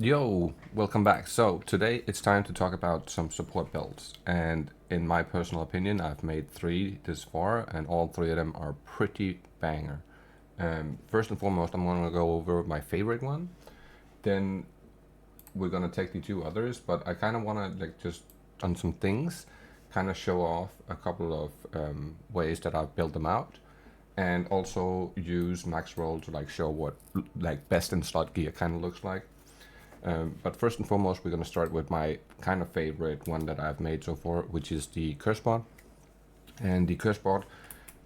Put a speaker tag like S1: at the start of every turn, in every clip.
S1: Yo, welcome back. So today it's time to talk about some support builds, and in my personal opinion I've made 3 this far and all 3 of them are pretty banger. First and foremost I'm going to go over my favorite one, then we're going to take the 2 others, but I kind of want to just on some things kind of show off a couple of ways that I've built them out, and also use Maxroll to show what best in slot gear kind of looks like. But first and foremost, we're going to start with my kind of favorite one that I've made so far, which is the CurseBot. And the CurseBot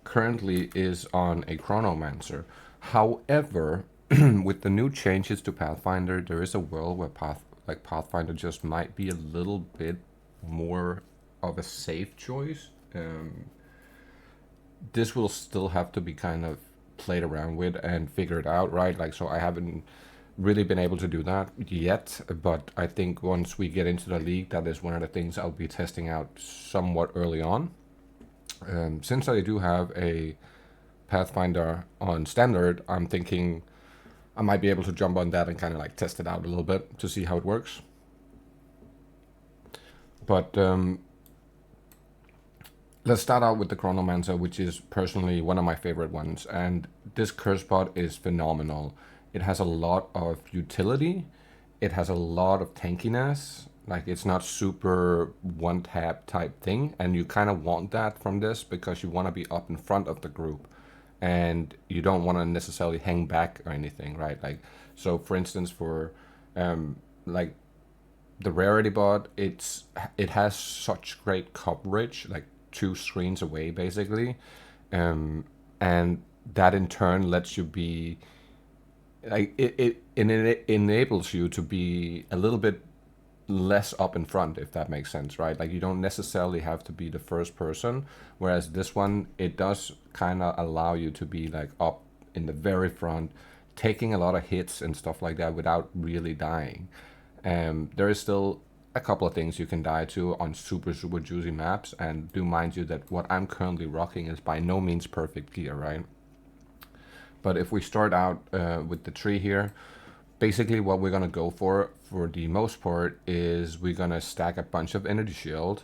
S1: currently is on a Cronomancer. However, with the new changes to Pathfinder, there is a world where Pathfinder just might be a little bit more of a safe choice. This will still have to be kind of played around with and figured out, right? So I haven't really been able to do that yet, but I think once we get into the league, that is one of the things I'll be testing out somewhat early on. Since I do have a Pathfinder on standard, I'm thinking I might be able to jump on that and kind of test it out a little bit to see how it works. But let's start out with the Cronomancer, which is personally one of my favorite ones, and this CurseBot is phenomenal. It has a lot of utility. It has a lot of tankiness. It's not super one-tap type thing, and you kind of want that from this because you want to be up in front of the group, and you don't want to necessarily hang back or anything, right? So for instance, for like the RarityBot, it has such great coverage, 2 screens away basically, and that in turn lets you be it enables you to be a little bit less up in front, if that makes sense, right? You don't necessarily have to be the first person, whereas this one, it does kind of allow you to be up in the very front, taking a lot of hits and stuff like that without really dying. There is still a couple of things you can die to on super juicy maps, and do mind you that what I'm currently rocking is by no means perfect gear, right? But if we start out with the tree here, basically what we're going to go for the most part is we're going to stack a bunch of energy shield.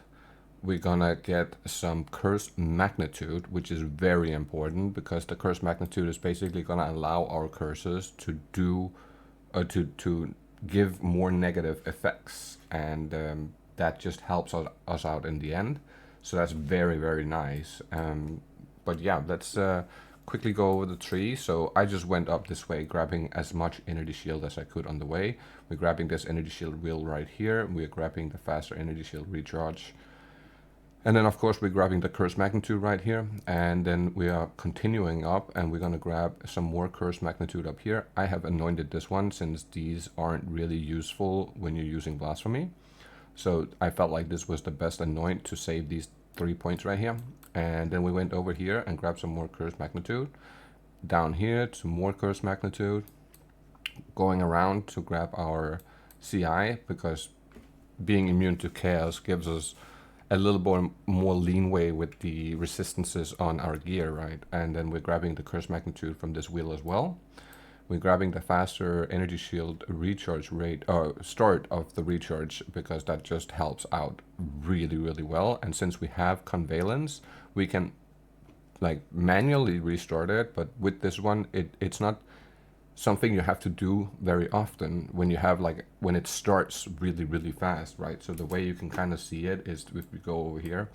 S1: We're going to get some curse magnitude, which is very important because the curse magnitude is basically going to allow our curses to do to give more negative effects, and that just helps us out in the end. So that's very, very nice. But yeah, let's quickly go over the tree. So I just went up this way, grabbing as much energy shield as I could on the way. We're grabbing this energy shield wheel right here. We're grabbing the faster energy shield recharge. And then of course we're grabbing the curse magnitude right here. And then we are continuing up, and we're going to grab some more curse magnitude up here. I have anointed this one since these aren't really useful when you're using blasphemy. So I felt like this was the best anoint to save these 3 points right here. And then we went over here and grabbed some more curse magnitude. Down here to more curse magnitude. Going around to grab our CI, because being immune to chaos gives us a little bit more leeway with the resistances on our gear, right? And then we're grabbing the curse magnitude from this wheel as well. We're grabbing the faster energy shield recharge rate, start of the recharge, because that just helps out really, really well. And since we have convalence, we can manually restart it, but with this one, it's not something you have to do very often when you have when it starts really, really fast, right? So the way you can kind of see it is if we go over here,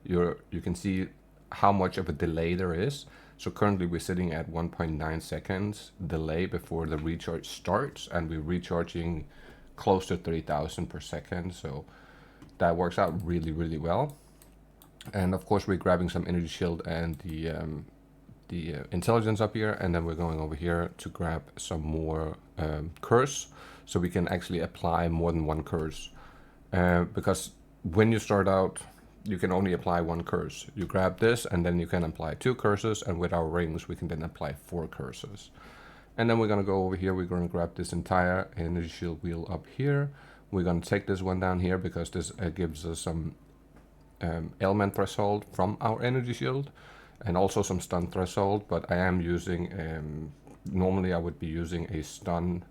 S1: you can see how much of a delay there is. So currently we're sitting at 1.9 seconds delay before the recharge starts, and we're recharging close to 3,000 per second. So that works out really, really well. And of course we're grabbing some energy shield and the intelligence up here, and then we're going over here to grab some more curse, so we can actually apply more than one curse. Because when you start out, you can only apply 1 curse. You grab this, and then you can apply 2 curses, and with our rings, we can then apply 4 curses. And then we're going to go over here, we're going to grab this entire energy shield wheel up here. We're going to take this one down here, because this gives us some element threshold from our energy shield, and also some stun threshold, but I am using, normally I would be using a stun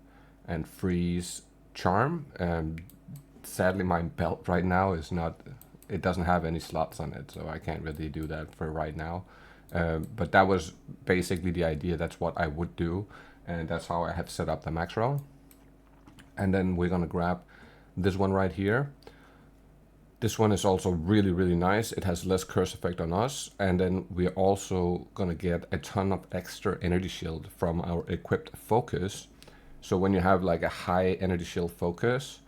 S1: and freeze charm. Sadly, my belt right now is not, it doesn't have any slots on it, so I can't really do that for right now. But that was basically the idea. That's what I would do, and that's how I have set up the Maxroll. And then we're gonna grab this one right here. This one is also really, really nice. It has less curse effect on us. And then we're also gonna get a ton of extra energy shield from our equipped focus. So when you have like a high energy shield focus,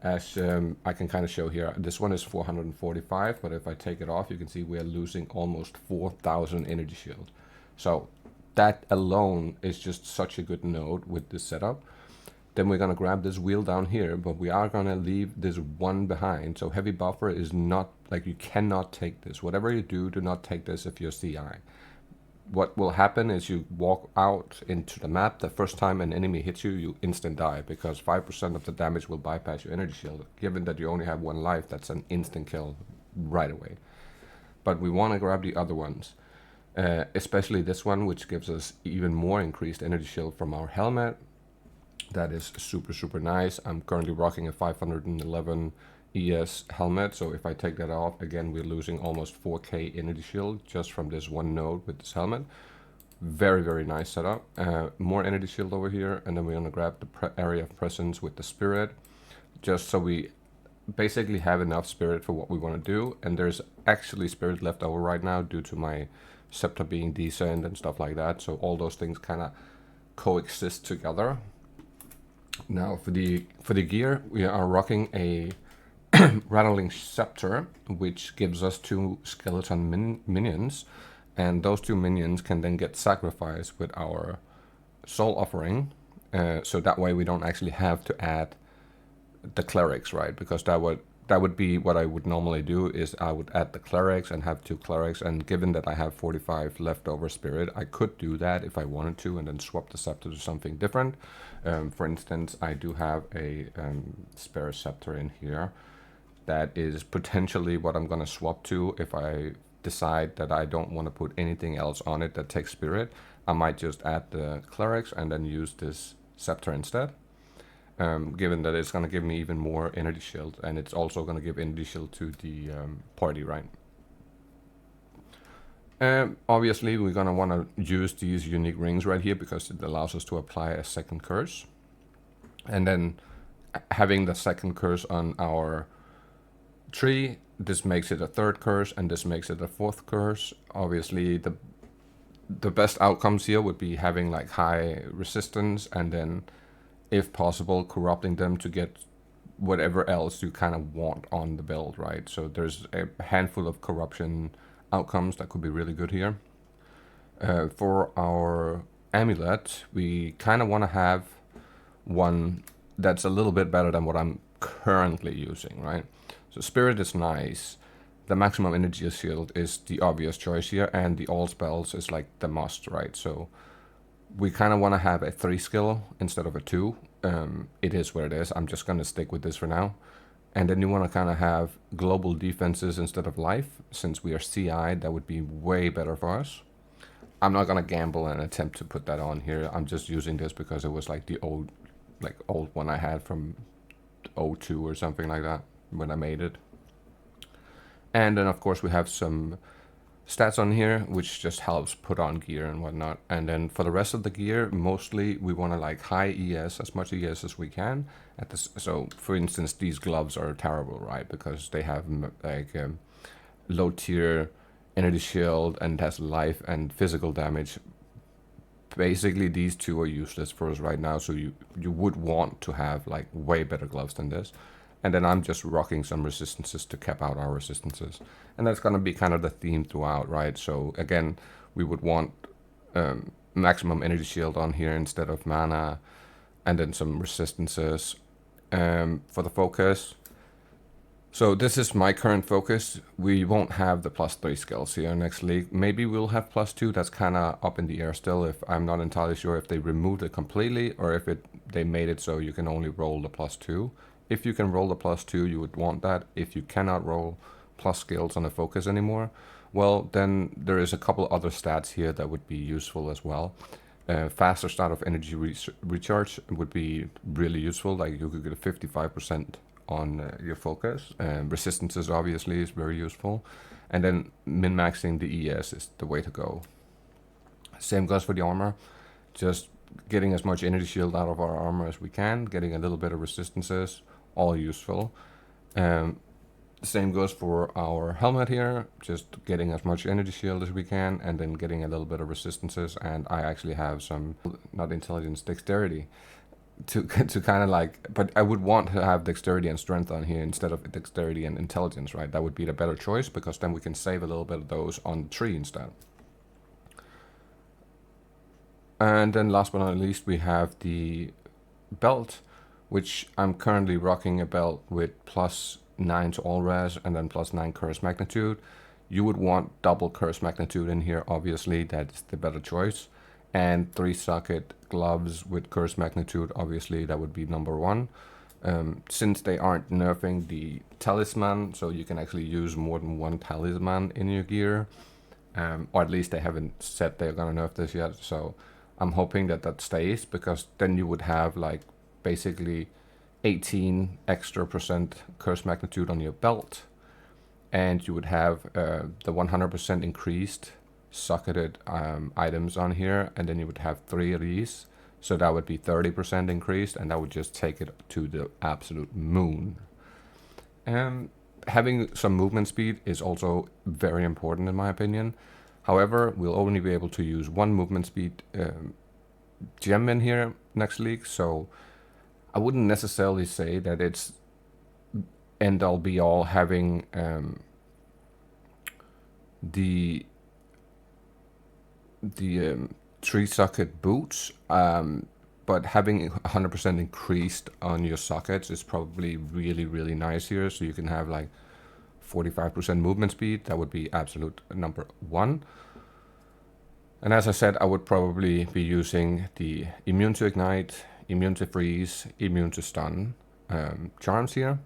S1: as I can kind of show here, this one is 445, but if I take it off, you can see we're losing almost 4,000 energy shield. So that alone is just such a good node with this setup. Then we're gonna grab this wheel down here, but we are gonna leave this one behind. So heavy buffer is not, like, you cannot take this. Whatever you do not take this if you're CI. What will happen is you walk out into the map, the first time an enemy hits you, you instant die, because 5% of the damage will bypass your energy shield. Given that you only have one life, that's an instant kill right away. But we wanna grab the other ones. Especially this one, which gives us even more increased energy shield from our helmet. That is super, super nice. I'm currently rocking a 511 ES helmet, so if I take that off, again, we're losing almost 4k energy shield just from this one node with this helmet. Very, very nice setup. More energy shield over here, and then we're gonna grab the area of presence with the spirit, just so we basically have enough spirit for what we want to do. And there's actually spirit left over right now due to my scepter being decent and stuff like that, so all those things kind of coexist together. Now for the gear, we are rocking a rattling scepter, which gives us 2 skeleton minions, and those 2 minions can then get sacrificed with our soul offering, so that way we don't actually have to add the clerics, right? Because that would be what I would normally do, is I would add the clerics and have 2 clerics, and given that I have 45 leftover spirit, I could do that if I wanted to and then swap the scepter to something different. For instance, I do have a spare scepter in here that is potentially what I'm gonna swap to if I decide that I don't want to put anything else on it that takes spirit. I might just add the clerics and then use this scepter instead. Given that it's going to give me even more energy shield, and it's also going to give energy shield to the party, right? Obviously, we're going to want to use these unique rings right here because it allows us to apply a second curse. And then having the second curse on our tree, this makes it a 3rd curse, and this makes it a 4th curse. Obviously, the best outcomes here would be having like high resistance, and then if possible, corrupting them to get whatever else you kind of want on the build, right? So there's a handful of corruption outcomes that could be really good here. For our amulet, we kind of want to have one that's a little bit better than what I'm currently using, right? So spirit is nice. The maximum energy shield is the obvious choice here, and the all spells is like the must, right? So we kind of want to have a 3 skill instead of a 2. It is what it is. I'm just going to stick with this for now. And then you want to kind of have global defenses instead of life. Since we are CI, that would be way better for us. I'm not going to gamble and attempt to put that on here. I'm just using this because it was like the old one I had from 02 or something like that when I made it. And then of course we have some stats on here, which just helps put on gear and whatnot. And then for the rest of the gear, mostly we want to like high ES, as much ES as we can. So for instance, these gloves are terrible, right? Because they have like low tier energy shield and has life and physical damage. Basically these 2 are useless for us right now, so you would want to have like way better gloves than this. And then I'm just rocking some resistances to cap out our resistances. And that's going to be kind of the theme throughout, right? So again, we would want maximum energy shield on here instead of mana. And then some resistances for the focus. So this is my current focus. We won't have the +3 skills here next league. Maybe we'll have +2. That's kind of up in the air still. If I'm not entirely sure if they removed it completely or if they made it so you can only roll the +2. If you can roll the +2, you would want that. If you cannot roll plus skills on the focus anymore, well, then there is a couple other stats here that would be useful as well. faster start of energy recharge would be really useful. Like you could get a 55% on your focus. Resistances obviously is very useful. And then min-maxing the ES is the way to go. Same goes for the armor. Just getting as much energy shield out of our armor as we can, getting a little bit of resistances, all useful. Same goes for our helmet here, just getting as much energy shield as we can, and then getting a little bit of resistances. And I actually have some, not intelligence, dexterity, to kind of like, but I would want to have dexterity and strength on here instead of dexterity and intelligence, right? That would be the better choice, because then we can save a little bit of those on the tree instead. And then last but not least, we have the belt, which I'm currently rocking a belt with +9 to all res and then +9 curse magnitude. You would want double curse magnitude in here, obviously, that's the better choice. And 3 socket gloves with curse magnitude, obviously that would be number 1. Since they aren't nerfing the talisman, so you can actually use more than 1 talisman in your gear. Or at least they haven't said they're gonna nerf this yet, so I'm hoping that that stays, because then you would have like basically 18 extra % curse magnitude on your belt, and you would have the 100% increased socketed items on here, and then you would have 3 of these, so that would be 30% increased, and that would just take it to the absolute moon. Having some movement speed is also very important in my opinion. However, we'll only be able to use 1 movement speed gem in here next league, so I wouldn't necessarily say that it's end all be all having the 3 socket boots, but having 100% increased on your sockets is probably really nice here. So you can have like 45% movement speed. That would be absolute number 1. And as I said, I would probably be using the immune to ignite, immune to freeze, immune to stun charms here.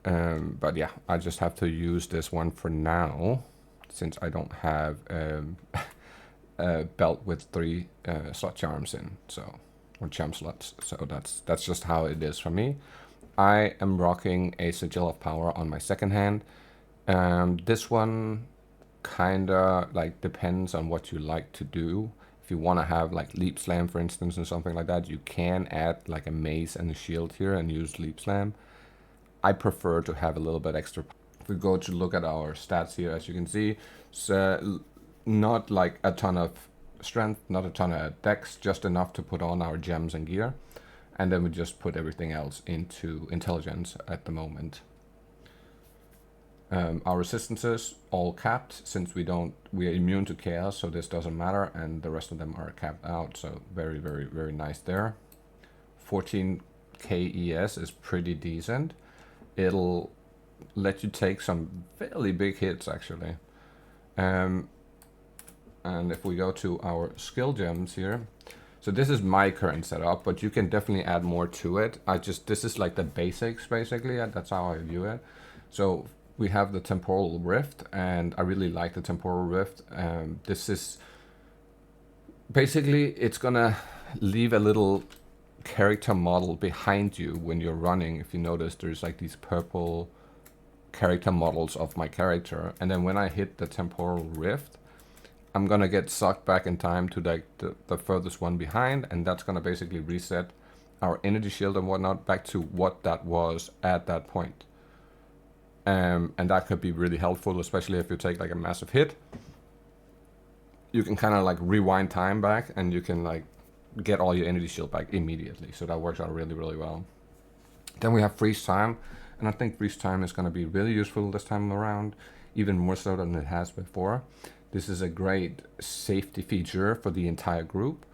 S1: But yeah, I just have to use this one for now, since I don't have a belt with 3 slot charms in, so, or charm slots. So that's just how it is for me. I am rocking a Sigil of Power on my second hand. This one kinda like depends on what you like to do. If you want to have like Leap Slam, for instance, or something like that, you can add like a mace and a shield here and use Leap Slam. I prefer to have a little bit extra. If we go to look at our stats here, as you can see, it's not like a ton of strength, not a ton of dex, just enough to put on our gems and gear. And then we just put everything else into intelligence at the moment. Our resistances all capped, since we are immune to chaos, so this doesn't matter, and the rest of them are capped out, so very nice there. 14k ES is pretty decent. It'll let you take some fairly big hits actually. And if we go to our skill gems here, so this is my current setup, but you can definitely add more to it. This is like the basics basically, that's how I view it. So we have the Temporal Rift, and I really like the Temporal Rift. This is basically, it's gonna leave a little character model behind you when you're running. If you notice, there's like these purple character models of my character, and then when I hit the Temporal Rift, I'm gonna get sucked back in time to like the furthest one behind, and that's gonna basically reset our energy shield and whatnot back to what that was at that point. And that could be really helpful, especially if you take like a massive hit. You can kind of like rewind time back, and you can like get all your energy shield back immediately. So that works out really well. Then we have freeze time, and I think freeze time is going to be really useful this time around, even more so than it has before. This is a great safety feature for the entire group,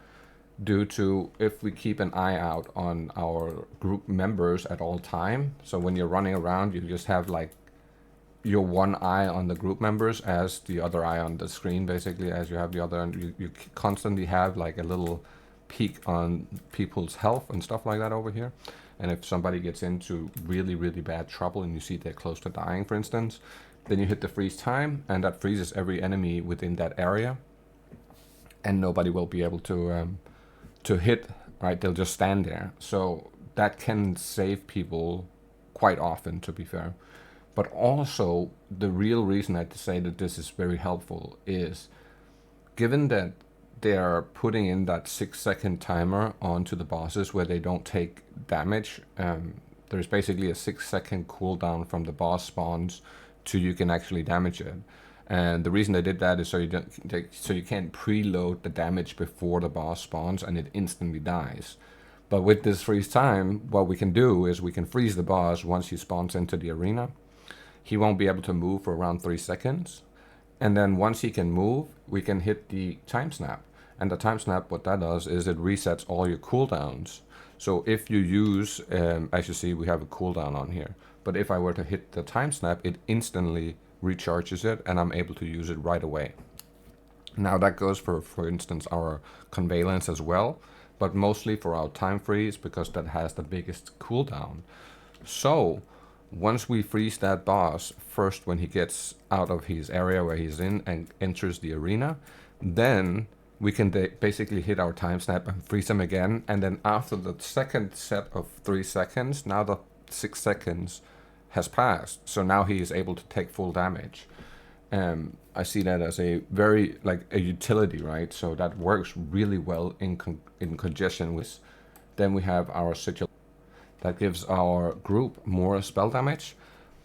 S1: due to if we keep an eye out on our group members at all time. So when you're running around, you just have like your one eye on the group members as the other eye on the screen, basically, as you have the other, and you constantly have like a little peek on people's health and stuff like that over here. And if somebody gets into really bad trouble and you see they're close to dying, for instance, then you hit the freeze time, and that freezes every enemy within that area. and nobody will be able to hit, right? They'll just stand there. So that can save people quite often, to be fair. But also, the real reason I'd say that this is very helpful is, given that they are putting in that 6-second timer onto the bosses where they don't take damage, there's basically a 6-second cooldown from the boss spawns to you can actually damage it. And the reason they did that is so you can't preload the damage before the boss spawns and it instantly dies. But with this freeze time, what we can do is we can freeze the boss once he spawns into the arena. He won't be able to move for around 3 seconds. And then once he can move, we can hit the time snap. And the time snap, what that does is it resets all your cooldowns. So if you use, as you see, we have a cooldown on here. But if I were to hit the time snap, it instantly recharges it and I'm able to use it right away. Now that goes for instance, our Convalence as well, but mostly for our time freeze because that has the biggest cooldown. So once we freeze that boss first when he gets out of his area where he's in and enters the arena, then we can basically hit our time snap and freeze him again. And then after the second set of 3 seconds, now the 6 seconds has passed. So now he is able to take full damage. I see that as a very, like a utility, right? So that works really well in congestion with. Then we have our sigil that gives our group more spell damage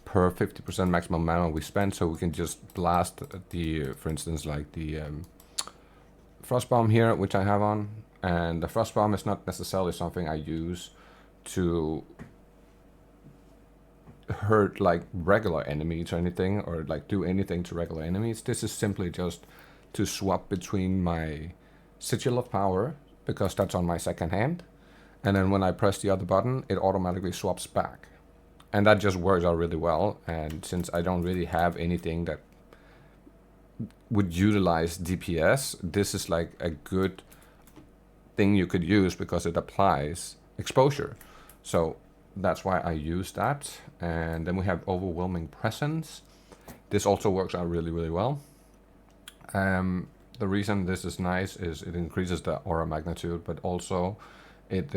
S1: per 50% maximum mana we spend. So we can just blast the, for instance, like the Frost Bomb here, which I have on. And the Frost Bomb is not necessarily something I use to hurt like regular enemies or anything, or like do anything to regular enemies. This is simply just to swap between my Sigil of Power, because that's on my second hand, and then when I press the other button, it automatically swaps back. And that just works out really well. And since I don't really have anything that would utilize DPS, this is like a good thing you could use because it applies exposure. So that's why I use that. And then we have Overwhelming Presence. This also works out really, really well. The reason this is nice is it increases the aura magnitude, but also it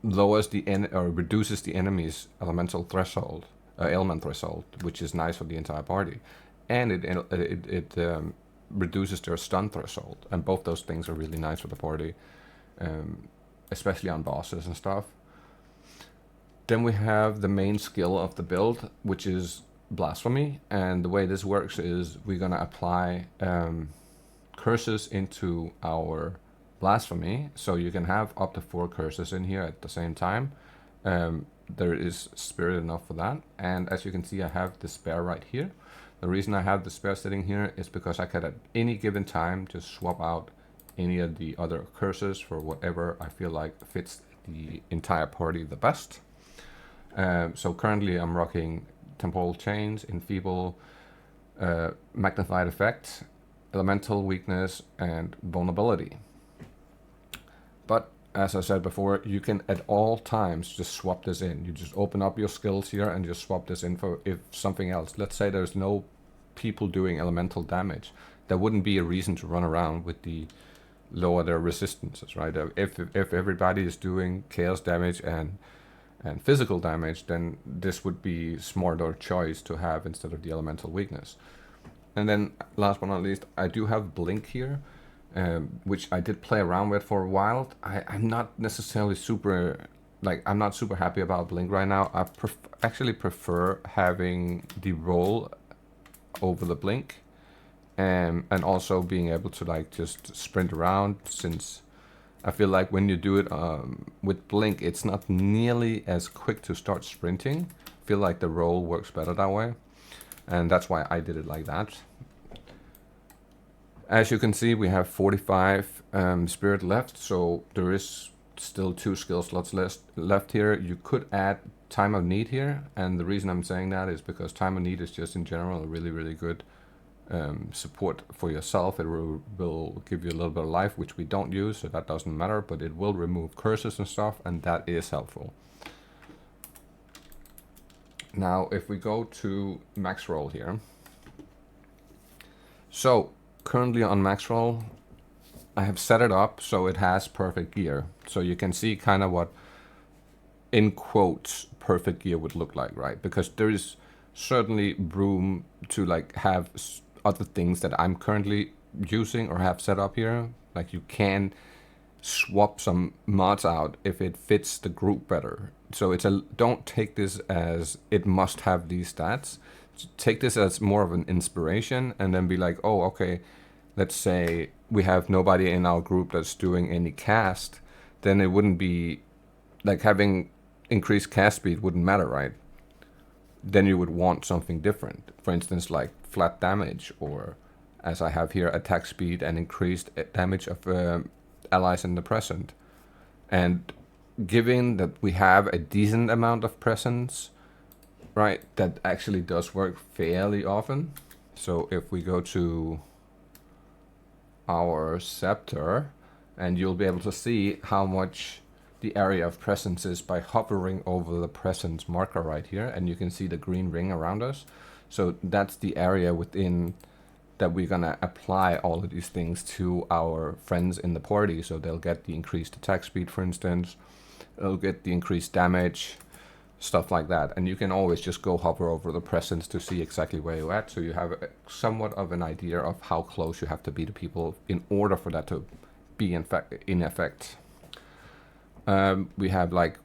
S1: lowers the or reduces the enemy's elemental threshold, ailment threshold, which is nice for the entire party. And it reduces their stun threshold, and both those things are really nice for the party, especially on bosses and stuff. Then we have the main skill of the build, which is Blasphemy, and the way this works is we're gonna apply curses into our Blasphemy, so you can have up to 4 curses in here at the same time. There is spirit enough for that, and as you can see, I have Despair right here. The reason I have Despair sitting here is because I can at any given time just swap out any of the other curses for whatever I feel like fits the entire party the best. So currently I'm rocking Temporal Chains, Enfeeble, Magnified Effect, Elemental Weakness, and Vulnerability. But as I said before, you can at all times just swap this in. You just open up your skills here and just swap this in for if something else. Let's say there's no people doing elemental damage. There wouldn't be a reason to run around with the lower their resistances, right? If everybody is doing chaos damage and physical damage, then this would be smarter choice to have instead of the elemental weakness. And then last but not least, I do have Blink here, which I did play around with for a while. I'm not necessarily super, like, I'm not super happy about Blink right now. I actually prefer having the roll over the Blink, and also being able to like just sprint around, since I feel like when you do it with Blink, it's not nearly as quick to start sprinting. I feel like the roll works better that way, and that's why I did it like that. As you can see, we have 45 spirit left, so there is still 2 skill slots left here. You could add Time of Need here, and the reason I'm saying that is because Time of Need is just in general a really, really good support for yourself. It will give you a little bit of life, which we don't use, so that doesn't matter, but it will remove curses and stuff, and that is helpful. Now, if we go to Maxroll here. So, currently on Maxroll, I have set it up so it has perfect gear. So you can see kind of what, in quotes, perfect gear would look like, right? Because there is certainly room to like have other things that I'm currently using or have set up here. Like you can swap some mods out if it fits the group better. So it's a, don't take this as it must have these stats. Take this as more of an inspiration and then be like, oh, okay, let's say we have nobody in our group that's doing any cast, then it wouldn't be like having increased cast speed wouldn't matter, right? Then you would want something different. For instance, like flat damage, or as I have here, attack speed and increased damage of allies in the present. And given that we have a decent amount of presence, right, that actually does work fairly often. So if we go to our scepter, and you'll be able to see how much the area of presence is by hovering over the presence marker right here, and you can see the green ring around us. So that's the area within that we're gonna apply all of these things to our friends in the party. So they'll get the increased attack speed, for instance, they'll get the increased damage, stuff like that. And you can always just go hover over the presence to see exactly where you're at, so you have somewhat of an idea of how close you have to be to people in order for that to be in effect. We have, like,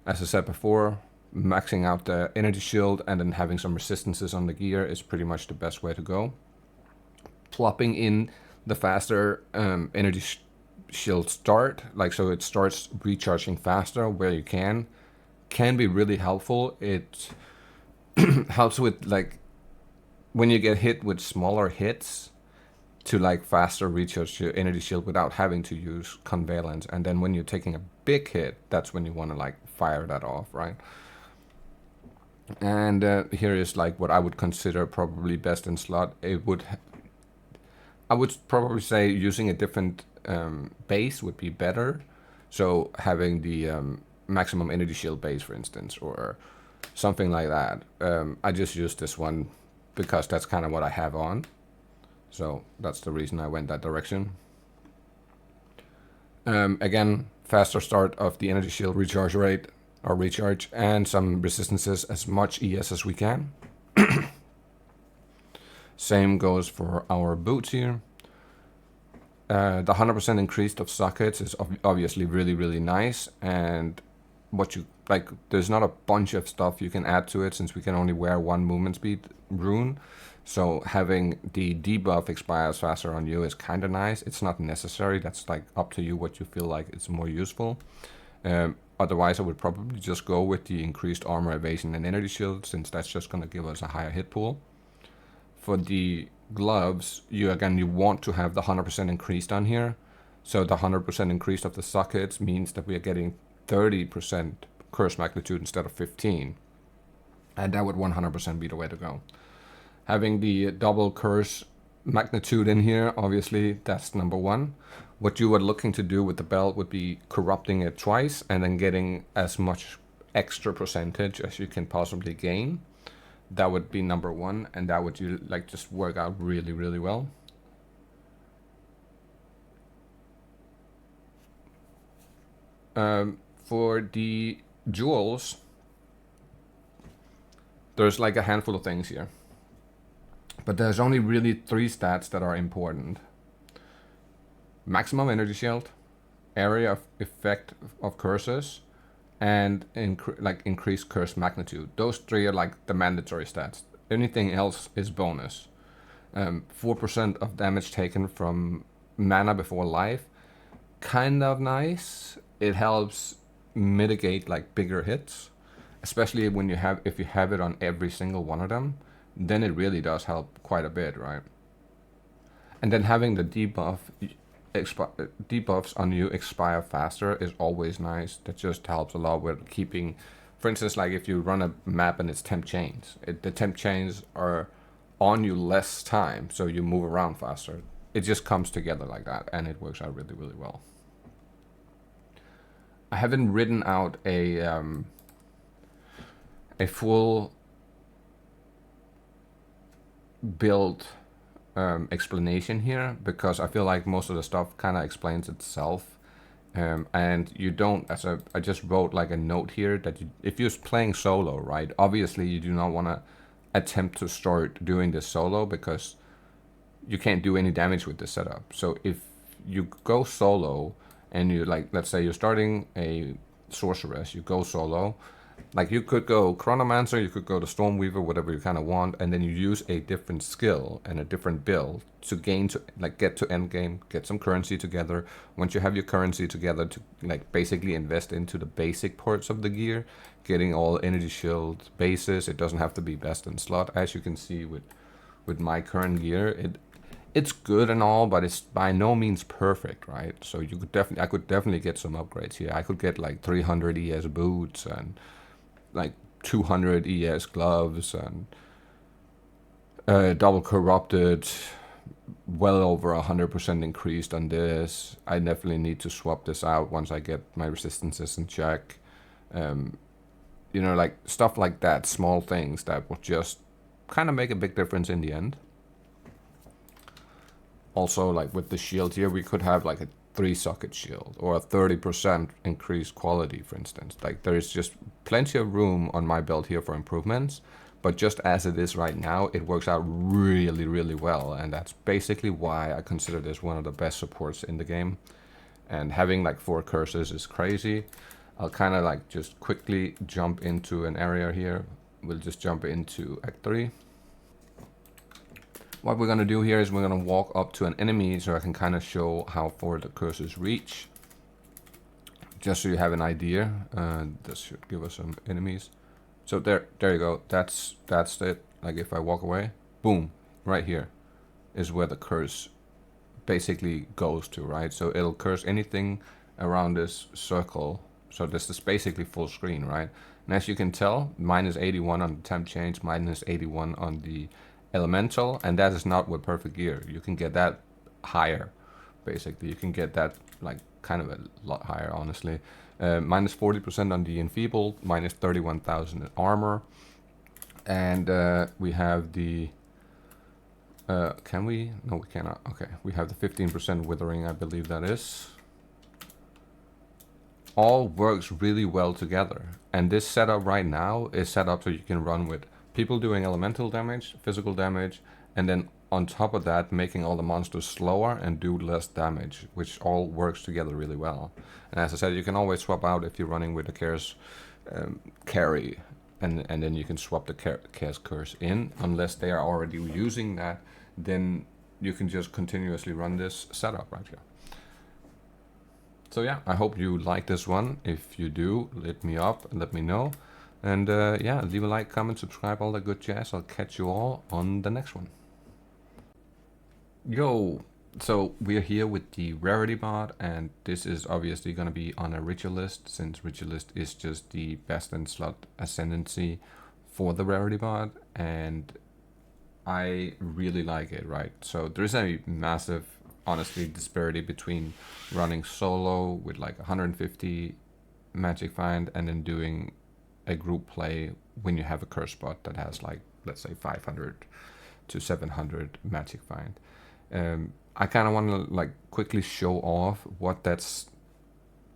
S1: as I said before, maxing out the energy shield and then having some resistances on the gear is pretty much the best way to go. Plopping in the faster energy shield start, like so it starts recharging faster where you can be really helpful. It helps with, like, when you get hit with smaller hits, to like faster recharge your energy shield without having to use convalescence. And then when you're taking a big hit, that's when you want to like fire that off, right? And here is like what I would consider probably best in slot. I would probably say using a different base would be better. So having the maximum energy shield base, for instance, or something like that. I just used this one because that's kind of what I have on. So that's the reason I went that direction. Again, faster start of the energy shield recharge rate, or recharge, and some resistances, as much ES as we can. Same goes for our boots here. The 100% increased of sockets is obviously really, really nice. And what you like, there's not a bunch of stuff you can add to it since we can only wear one movement speed rune. So having the debuff expires faster on you is kind of nice. It's not necessary. That's like up to you what you feel like it's more useful. Otherwise, I would probably just go with the increased armor, evasion, and energy shield, since that's just going to give us a higher hit pool. For the gloves, you want to have the 100% increased on here. So the 100% increase of the sockets means that we are getting 30% curse magnitude instead of 15. And that would 100% be the way to go. Having the double curse magnitude in here, obviously, that's number one. What you are looking to do with the belt would be corrupting it twice and then getting as much extra percentage as you can possibly gain. That would be number one, and that would just work out really, really well. For the jewels, there's like a handful of things here. But there's only really 3 stats that are important. Maximum energy shield, area of effect of curses, and increased curse magnitude. Those 3 are like the mandatory stats. Anything else is bonus. 4% of damage taken from mana before life, kind of nice. It helps mitigate like bigger hits, especially when if you have it on every single one of them. Then it really does help quite a bit, right? And then having the debuffs on you expire faster is always nice. That just helps a lot with keeping, for instance, like if you run a map and it's temp chains, the temp chains are on you less time, so you move around faster. It just comes together like that, and it works out really, really well. I haven't written out a full build explanation here, because I feel like most of the stuff kind of explains itself. And you don't, I just wrote like a note here that if you're playing solo, right, obviously you do not want to attempt to start doing this solo, because you can't do any damage with this setup. So if you go solo and you, like, let's say you're starting a sorceress, you go solo, like you could go Cronomancer, you could go to Stormweaver, whatever you kind of want, and then you use a different skill and a different build to gain to, like, get to end game, get some currency together. Once you have your currency together, to like basically invest into the basic parts of the gear, getting all energy shield bases. It doesn't have to be best in slot, as you can see with my current gear. It's good and all, but it's by no means perfect, right? So you could definitely, I could definitely get some upgrades here. I could get like 300 ES boots and like 200 ES gloves and double corrupted, well over 100% increased on this. I definitely need to swap this out once I get my resistances in check. You know, like stuff like that, small things that will just kind of make a big difference in the end. Also, like with the shield here, we could have like a 3-socket shield or a 30% increased quality, for instance. Like there is just plenty of room on my build here for improvements, but just as it is right now, it works out really, really well. And that's basically why I consider this one of the best supports in the game. And having like 4 curses is crazy. I'll kind of like just quickly jump into an area here. We'll just jump into Act 3. What we're going to do here is we're going to walk up to an enemy so I can kind of show how far the curses reach. Just so you have an idea. This should give us some enemies. So there you go. That's it. Like if I walk away, boom, right here is where the curse basically goes to, right? So it'll curse anything around this circle. So this is basically full screen, right? And as you can tell, minus 81 on the temp change, minus 81 on the elemental, and that is not with perfect gear. You can get that higher, basically. You can get that like kind of a lot higher, honestly. Minus 40% on the enfeebled, minus 31,000 in armor, and we have the can we? No, we cannot. Okay, we have the 15% withering, I believe that is. All works really well together, and this setup right now is set up so you can run with people doing elemental damage, physical damage, and then on top of that making all the monsters slower and do less damage, which all works together really well. And as I said, you can always swap out if you're running with the Chaos carry, and then you can swap the Chaos Curse in, unless they are already using that, then you can just continuously run this setup right here. So yeah, I hope you like this one. If you do, hit me up and let me know. And yeah, leave a like, comment, subscribe, all that good jazz. I'll catch you all on the next one. Yo, so we're here with the RarityBot, and this is obviously going to be on a Ritualist, since Ritualist is just the best in slot ascendancy for the RarityBot, and I really like it, right? So there's a massive, honestly, disparity between running solo with like 150 magic find and then doing a group play when you have a CurseBot that has like, let's say 500 to 700 magic find. I kind of want to like quickly show off what that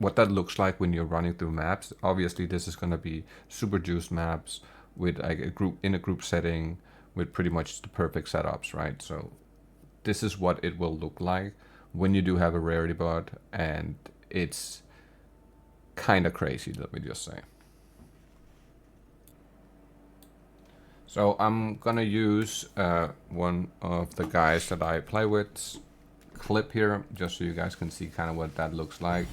S1: looks like when you're running through maps. Obviously this is going to be super juiced maps with like a group setting with pretty much the perfect setups, right? So this is what it will look like when you do have a RarityBot, and it's kind of crazy, let me just say. So I'm gonna use one of the guys that I play with clip here, just so you guys can see kind of what that looks like,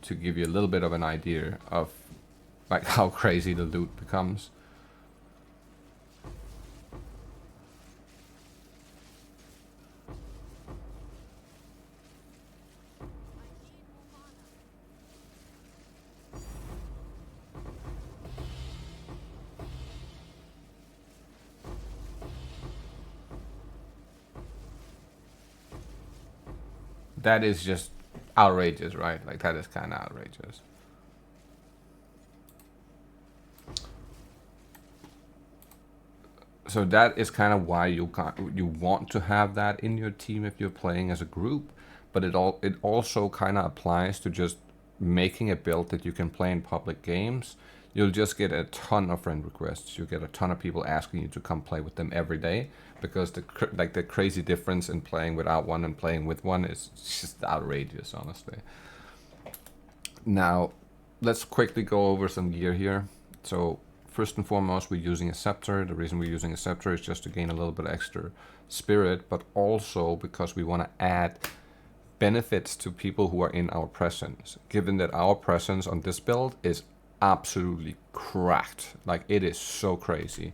S1: to give you a little bit of an idea of like how crazy the loot becomes. That is just outrageous, right? Like that is kind of outrageous. So that is kind of why you want to have that in your team if you're playing as a group, but it also kind of applies to just making a build that you can play in public games. You'll just get a ton of friend requests. You get a ton of people asking you to come play with them every day, because the crazy difference in playing without one and playing with one is just outrageous, honestly. Now, let's quickly go over some gear here. So first and foremost, we're using a scepter. The reason we're using a scepter is just to gain a little bit extra spirit, but also because we want to add benefits to people who are in our presence, given that our presence on this build is absolutely cracked. Like, it is so crazy.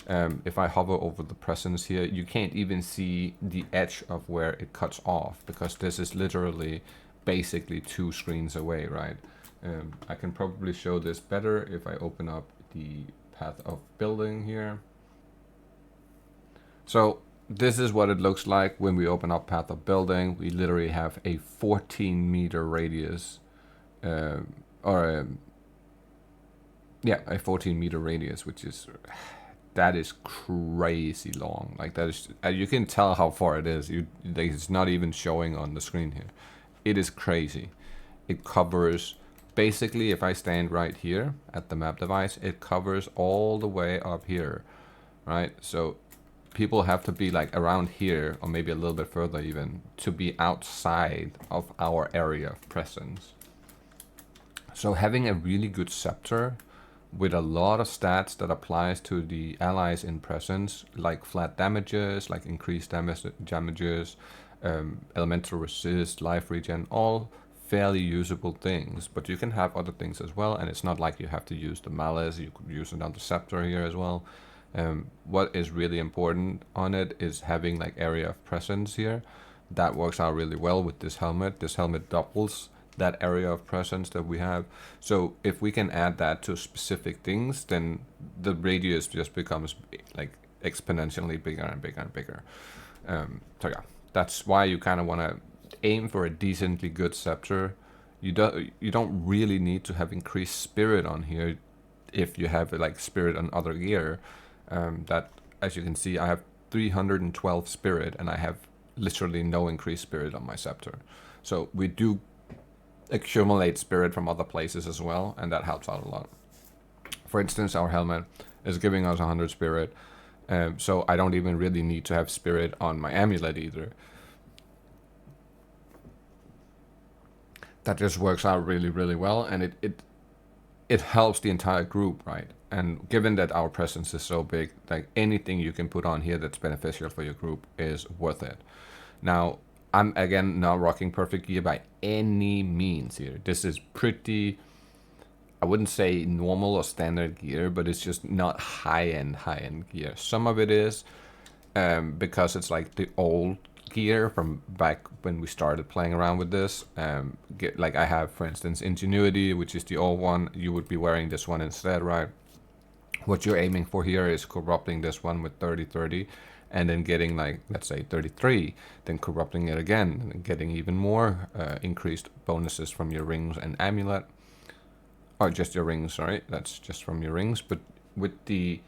S1: If I hover over the presence here, you can't even see the edge of where it cuts off, because this is literally basically 2 screens away, right? I can probably show this better if I open up the path of building here. So this is what it looks like when we open up path of building. We literally have a 14-meter radius, yeah, a 14-meter radius, which is, that is crazy long. Like, that is, you can tell how far it is. It's not even showing on the screen here. It is crazy. It covers, basically, if I stand right here at the map device, it covers all the way up here, right? So people have to be like around here, or maybe a little bit further even, to be outside of our area of presence. So having a really good scepter with a lot of stats that applies to the allies in presence, like flat damages, like increased damages, elemental resist, life regen, all fairly usable things. But you can have other things as well, and it's not like you have to use the malice. You could use it on the scepter here as well. What is really important on it is having like area of presence here. That works out really well with this helmet. This helmet doubles that area of presence that we have. So if we can add that to specific things, then the radius just becomes like exponentially bigger and bigger and bigger. So yeah, that's why you kind of want to aim for a decently good scepter. You don't really need to have increased spirit on here if you have like spirit on other gear. That, as you can see, I have 312 spirit and I have literally no increased spirit on my scepter. So we do accumulate spirit from other places as well, and that helps out a lot. For instance, our helmet is giving us 100 spirit, so I don't even really need to have spirit on my amulet either. That just works out really, really well, and it helps the entire group, right? And given that our presence is so big, like anything you can put on here that's beneficial for your group is worth it. Now, I'm again not rocking perfect gear by any means here. This is pretty, I wouldn't say normal or standard gear, but it's just not high-end gear. Some of it is because it's like the old gear from back when we started playing around with this. Like I have, for instance, Ingenuity, which is the old one. You would be wearing this one instead, right? What you're aiming for here is corrupting this one with 30-30, and then getting like, let's say 33, then corrupting it again, and getting even more increased bonuses from your rings and amulet. Or just your rings, sorry, that's just from your rings. But with the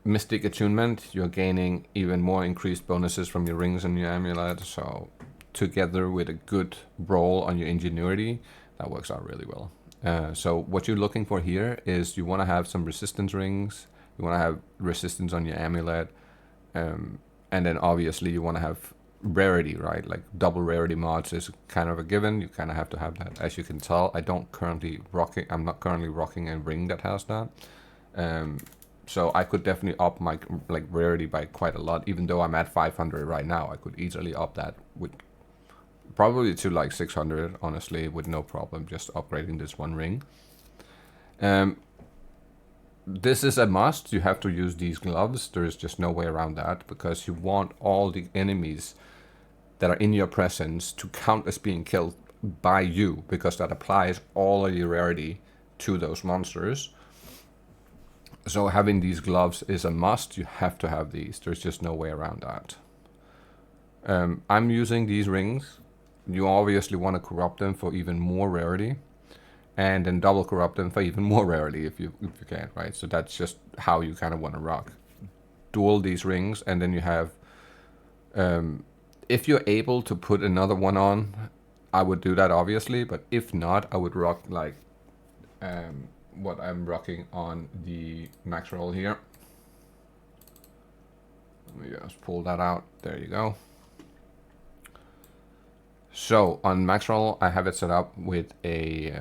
S1: Mystic Attunement, you're gaining even more increased bonuses from your rings and your amulet. So together with a good roll on your Ingenuity, that works out really well. So what you're looking for here is you want to have some resistance rings, you want to have resistance on your amulet, and then obviously you want to have rarity, right? Like double rarity mods is kind of a given. You kind of have to have that. As you can tell, I'm not currently rocking a ring that has that. So I could definitely up my like rarity by quite a lot, even though I'm at 500 right now. I could easily up that with probably to like 600, honestly, with no problem, just upgrading this one ring. This is a must. You have to use these gloves. There is just no way around that, because you want all the enemies that are in your presence to count as being killed by you, because that applies all of your rarity to those monsters. So having these gloves is a must. You have to have these. There's just no way around that. I'm using these rings. You obviously want to corrupt them for even more rarity. and then double corrupt them for even more rarity if you can, right? So that's just how you kind of want to rock. Dual these rings, and then you have, if you're able to put another one on, I would do that obviously, but if not, I would rock like what I'm rocking on the Maxroll here. Let me just pull that out. There you go. So on Maxroll, I have it set up with a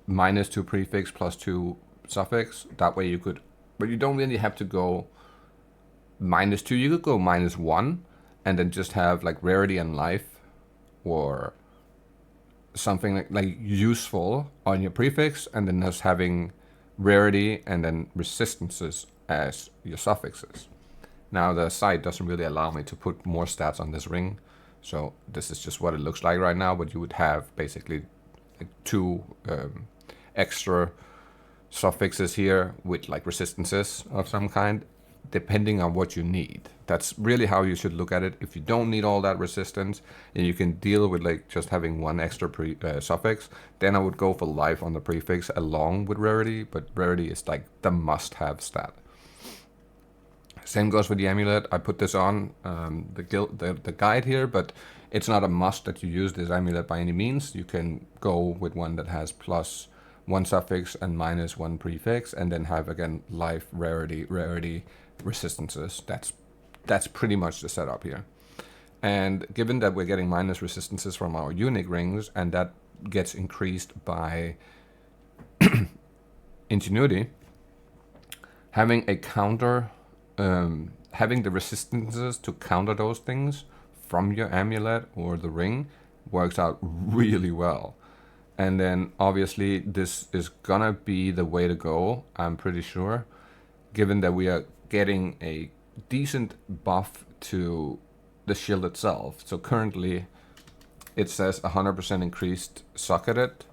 S1: -2 prefix +2 suffix. That way you could, but you don't really have to go -2. You could go -1 and then just have like rarity and life or something like useful on your prefix, and then just having rarity and then resistances as your suffixes. Now the site doesn't really allow me to put more stats on this ring, so this is just what it looks like right now, but you would have basically like 2 extra suffixes here with like resistances of some kind, depending on what you need. That's really how you should look at it. If you don't need all that resistance and you can deal with like just having 1 extra suffix, then I would go for life on the prefix along with rarity, but rarity is like the must-have stat. Same goes for the amulet. I put this on the guide here, but it's not a must that you use this amulet by any means. You can go with one that has +1 suffix and -1 prefix, and then have again life, rarity, resistances. That's pretty much the setup here. And given that we're getting minus resistances from our unique rings, and that gets increased by Ingenuity, having a counter, having the resistances to counter those things from your amulet or the ring works out really well. And then obviously this is gonna be the way to go, I'm pretty sure, given that we are getting a decent buff to the shield itself. So currently it says 100% increased socketed,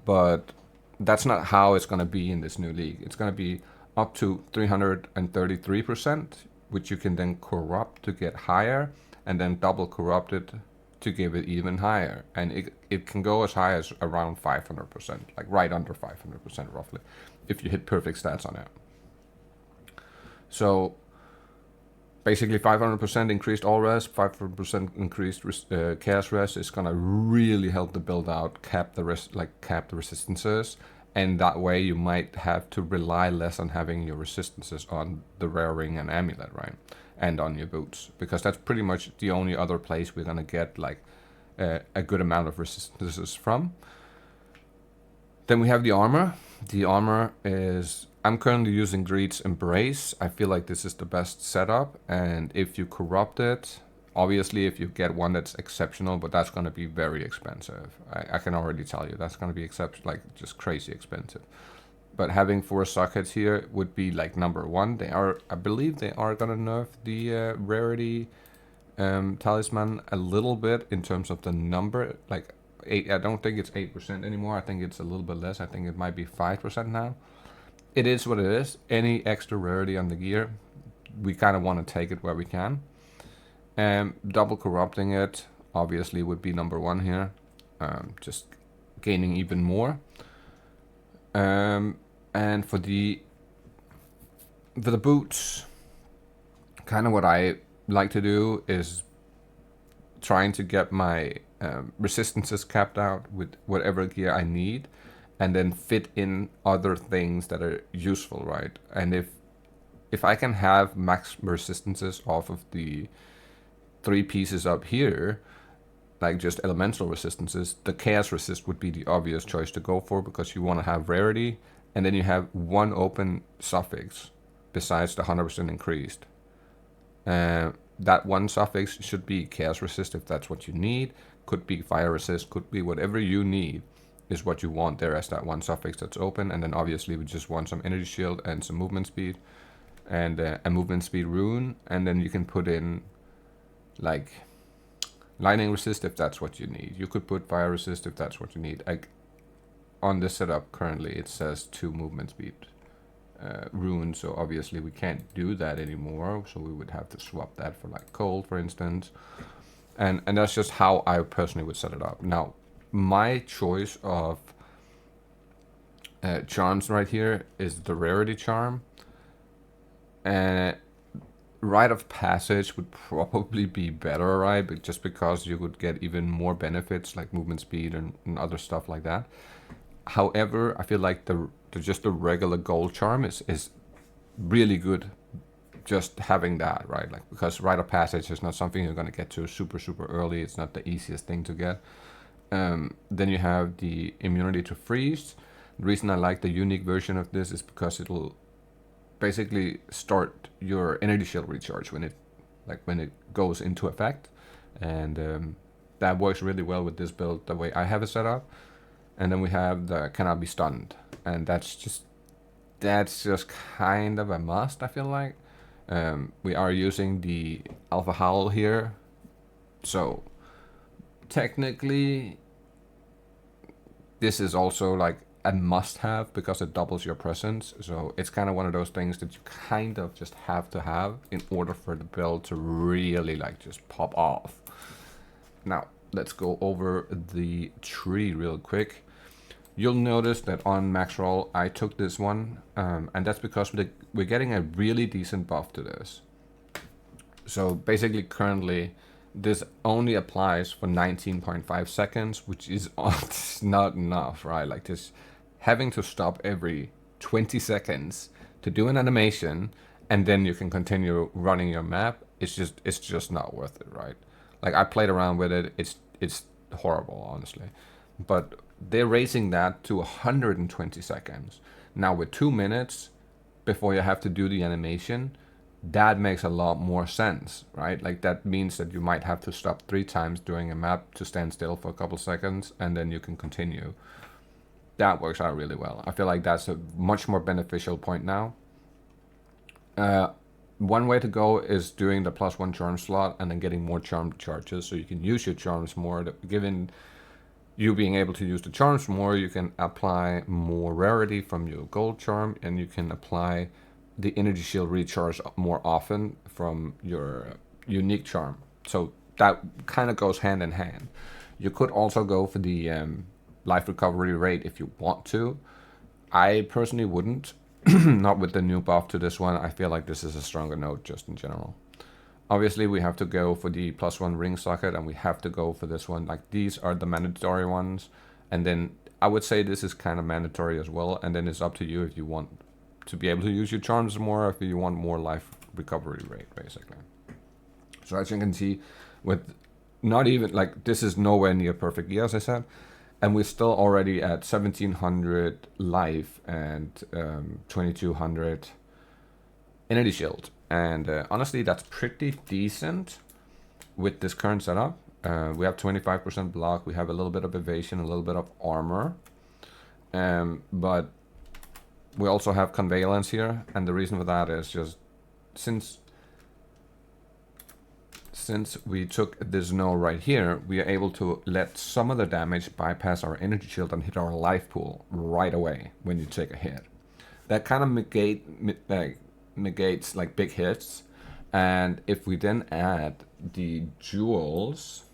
S1: but that's not how it's gonna be in this new league. It's gonna be up to 333%, which you can then corrupt to get higher, and then double corrupt it to give it even higher. And it can go as high as around 500%, like right under 500% roughly, if you hit perfect stats on it. So basically 500% increased all res, 500% increased chaos res is gonna really help the build out, cap the resistances, and that way you might have to rely less on having your resistances on the rare ring and amulet, right? And on your boots, because that's pretty much the only other place we're gonna get like a good amount of resistances from. Then we have the armor. The armor is, I'm currently using Greed's Embrace. I feel like this is the best setup, and if you corrupt it, obviously if you get one that's exceptional, but that's going to be very expensive. I can already tell you that's going to be just crazy expensive. But having 4 sockets here would be like number 1. I believe they are going to nerf the rarity talisman a little bit in terms of the number, like 8. I don't think it's 8% anymore. I think it's a little bit less. I think it might be 5% now. It is what it is. Any extra rarity on the gear, we kind of want to take it where we can. Double corrupting it obviously would be number 1 here, just gaining even more. And for the boots, kind of what I like to do is trying to get my resistances capped out with whatever gear I need, and then fit in other things that are useful, right? And if I can have max resistances off of the 3 pieces up here, like just elemental resistances, the chaos resist would be the obvious choice to go for, because you want to have rarity, and then you have 1 open suffix besides the 100% increased. That 1 suffix should be chaos resist if that's what you need. Could be fire resist, could be whatever you need is what you want there as that 1 suffix that's open. And then obviously we just want some energy shield and some movement speed, and a movement speed rune, and then you can put in like lightning resist if that's what you need. You could put fire resist if that's what you need. On this setup currently it says 2 movement speed runes, so obviously we can't do that anymore, so we would have to swap that for like cold, for instance. And that's just how I personally would set it up. Now my choice of charms right here is the rarity charm. Rite of Passage would probably be better, right? But just because you would get even more benefits like movement speed and other stuff like that. However, I feel like just the regular gold charm is really good. Just having that, right? Like, because Rite of Passage is not something you're gonna get to super early. It's not the easiest thing to get. Then you have the immunity to freeze. The reason I like the unique version of this is because it'll basically start your energy shield recharge when it goes into effect, and that works really well with this build the way I have it set up. And then we have the cannot be stunned, and that's just kind of a must, I feel like. We are using the Alpha Howl here, so technically this is also like a must-have because it doubles your presence. So it's kind of one of those things that you kind of just have to have in order for the build to really like just pop off. Now let's go over the tree real quick. You'll notice that on Maxroll I took this one, and that's because we're getting a really decent buff to this. So basically currently this only applies for 19.5 seconds, which is not enough, right? Like, this having to stop every 20 seconds to do an animation and then you can continue running your map, it's just not worth it, right? Like, I played around with it, it's horrible, honestly. But they're raising that to 120 seconds. Now with 2 minutes before you have to do the animation, that makes a lot more sense, right? Like, that means that you might have to stop 3 times during a map to stand still for a couple seconds, and then you can continue. That works out really well. I feel like that's a much more beneficial point now. One way to go is doing the +1 charm slot and then getting more charm charges, so you can use your charms more. Given you being able to use the charms more, you can apply more rarity from your gold charm, and you can apply the energy shield recharge more often from your unique charm. So that kind of goes hand in hand. You could also go for the life recovery rate if you want to. I personally wouldn't. Not with the new buff to this one. I feel like this is a stronger node just in general. Obviously we have to go for the +1 ring socket, and we have to go for this one. Like, these are the mandatory ones, and then I would say this is kind of mandatory as well, and then it's up to you if you want to be able to use your charms more, or if you want more life recovery rate, basically. So as you can see, with not even, like, this is nowhere near perfect gear, as I said, and we're still already at 1700 life and 2200 energy shield. And honestly, that's pretty decent with this current setup. We have 25% block, we have a little bit of evasion, a little bit of armor, but we also have conveillance here, and the reason for that is just since we took this node right here, we are able to let some of the damage bypass our energy shield and hit our life pool right away when you take a hit. That kind of negates like big hits. And if we then add the jewels,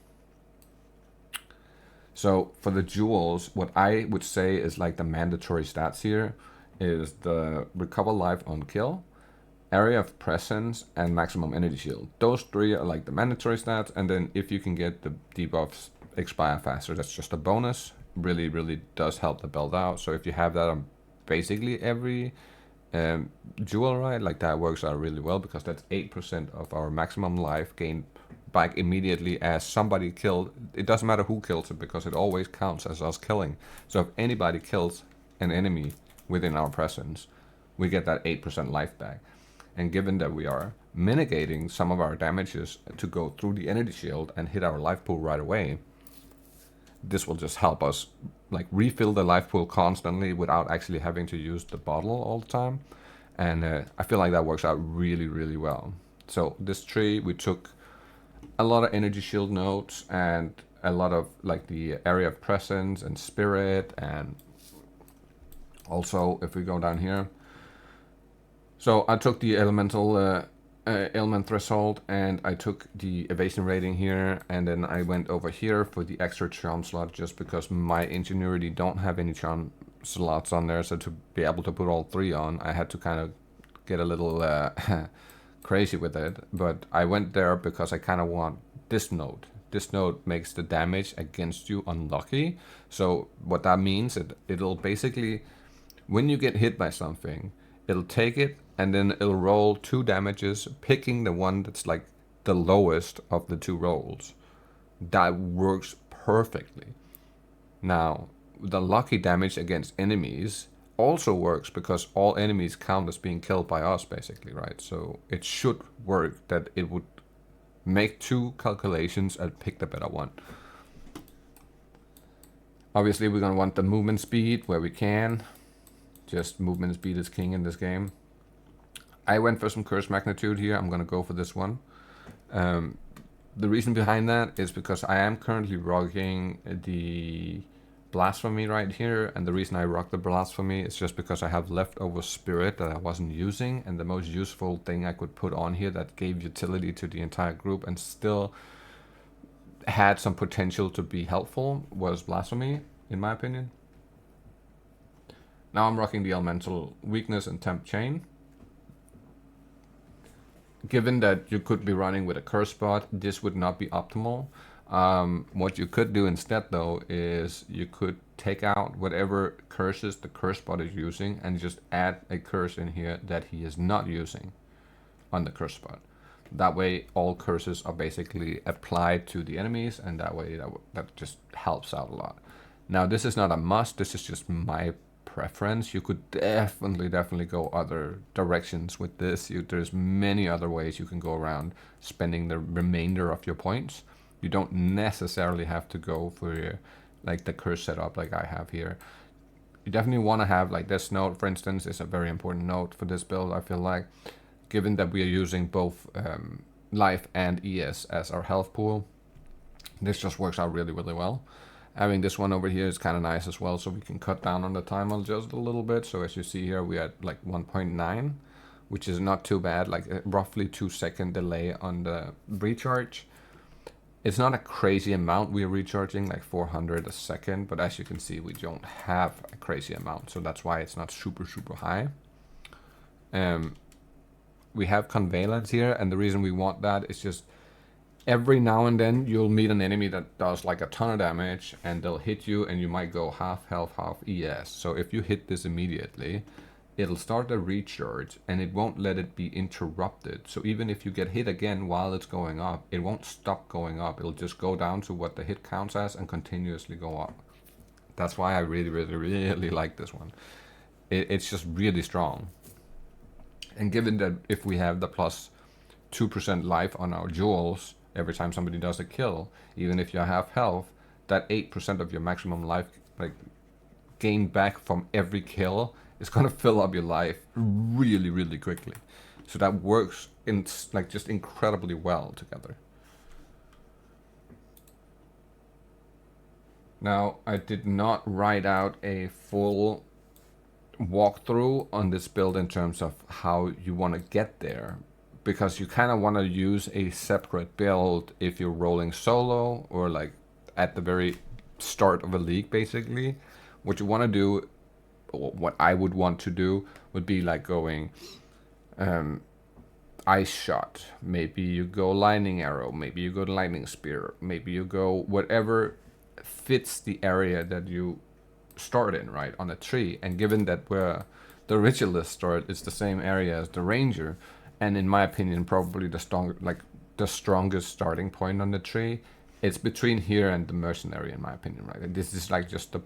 S1: so for the jewels, what I would say is like the mandatory stats here is the recover life on kill, area of presence, and maximum energy shield. Those 3 are like the mandatory stats, and then if you can get the debuffs expire faster, that's just a bonus. Really does help the build out. So if you have that on basically every jewel, right, like, that works out really well, because that's 8% of our maximum life gained back immediately as somebody killed. It doesn't matter who kills it, because it always counts as us killing. So if anybody kills an enemy within our presence, we get that 8% life back. And given that we are mitigating some of our damages to go through the energy shield and hit our life pool right away, this will just help us like refill the life pool constantly without actually having to use the bottle all the time. And I feel like that works out really well. So this tree, we took a lot of energy shield nodes and a lot of like the area of presence and spirit, and also if we go down here, so I took the elemental ailment threshold, and I took the evasion rating here, and then I went over here for the extra charm slot, just because my ingenuity don't have any charm slots on there, so to be able to put all 3 on, I had to kind of get a little crazy with it. But I went there because I kind of want this node. This node makes the damage against you unlucky. So what that means, it'll basically, when you get hit by something, it'll take it and then it'll roll 2 damages, picking the one that's like the lowest of the 2 rolls. That works perfectly. Now, the lucky damage against enemies also works because all enemies count as being killed by us, basically, right? So it should work that it would make 2 calculations and pick the better one. Obviously, we're going to want the movement speed where we can. Just movement speed is king in this game. I went for some curse magnitude here. I'm going to go for this one. The reason behind that is because I am currently rocking the Blasphemy right here, and the reason I rock the Blasphemy is just because I have leftover spirit that I wasn't using, and the most useful thing I could put on here that gave utility to the entire group and still had some potential to be helpful was Blasphemy, in my opinion. Now I'm rocking the Elemental Weakness and Temp Chain. Given that you could be running with a CurseBot, this would not be optimal. What you could do instead, though, is you could take out whatever curses the CurseBot is using and just add a curse in here that he is not using on the CurseBot. That way, all curses are basically applied to the enemies, and that way that just helps out a lot. Now, this is not a must. This is just my preference. You could definitely go other directions with this. There's many other ways you can go around spending the remainder of your points. You don't necessarily have to go for like the curse setup like I have here. You definitely want to have like this node, for instance, is a very important node for this build, I feel like, given that we are using both life and ES as our health pool. This just works out really well. Having this one over here is kind of nice as well, so we can cut down on the timer just a little bit. So as you see here, we are at like 1.9, which is not too bad, like a roughly 2-second delay on the recharge. It's not a crazy amount we are recharging, like 400 a second, but as you can see, we don't have a crazy amount, so that's why it's not super high. We have Convalence here, and the reason we want that is just every now and then you'll meet an enemy that does like a ton of damage, and they'll hit you, and you might go half health, half ES. So if you hit this immediately, it'll start a recharge, and it won't let it be interrupted. So even if you get hit again while it's going up, it won't stop going up. It'll just go down to what the hit counts as and continuously go up. That's why I really like this one. It's just really strong. And given that if we have the plus 2% life on our jewels every time somebody does a kill, even if you have health, that 8% of your maximum life like gained back from every kill is gonna fill up your life really quickly. So that works in like just incredibly well together. Now, I did not write out a full walkthrough on this build in terms of how you want to get there, because you kind of want to use a separate build if you're rolling solo or like at the very start of a league. Basically what you want to do, or what I would want to do, would be like going ice shot, maybe you go lightning arrow, maybe you go lightning spear, maybe you go whatever fits the area that you start in, right, on a tree. And given that where the Ritualist start is the same area as the Ranger, and in my opinion probably the strongest starting point on the tree, it's between here and the Mercenary, in my opinion, right? And this is like just the,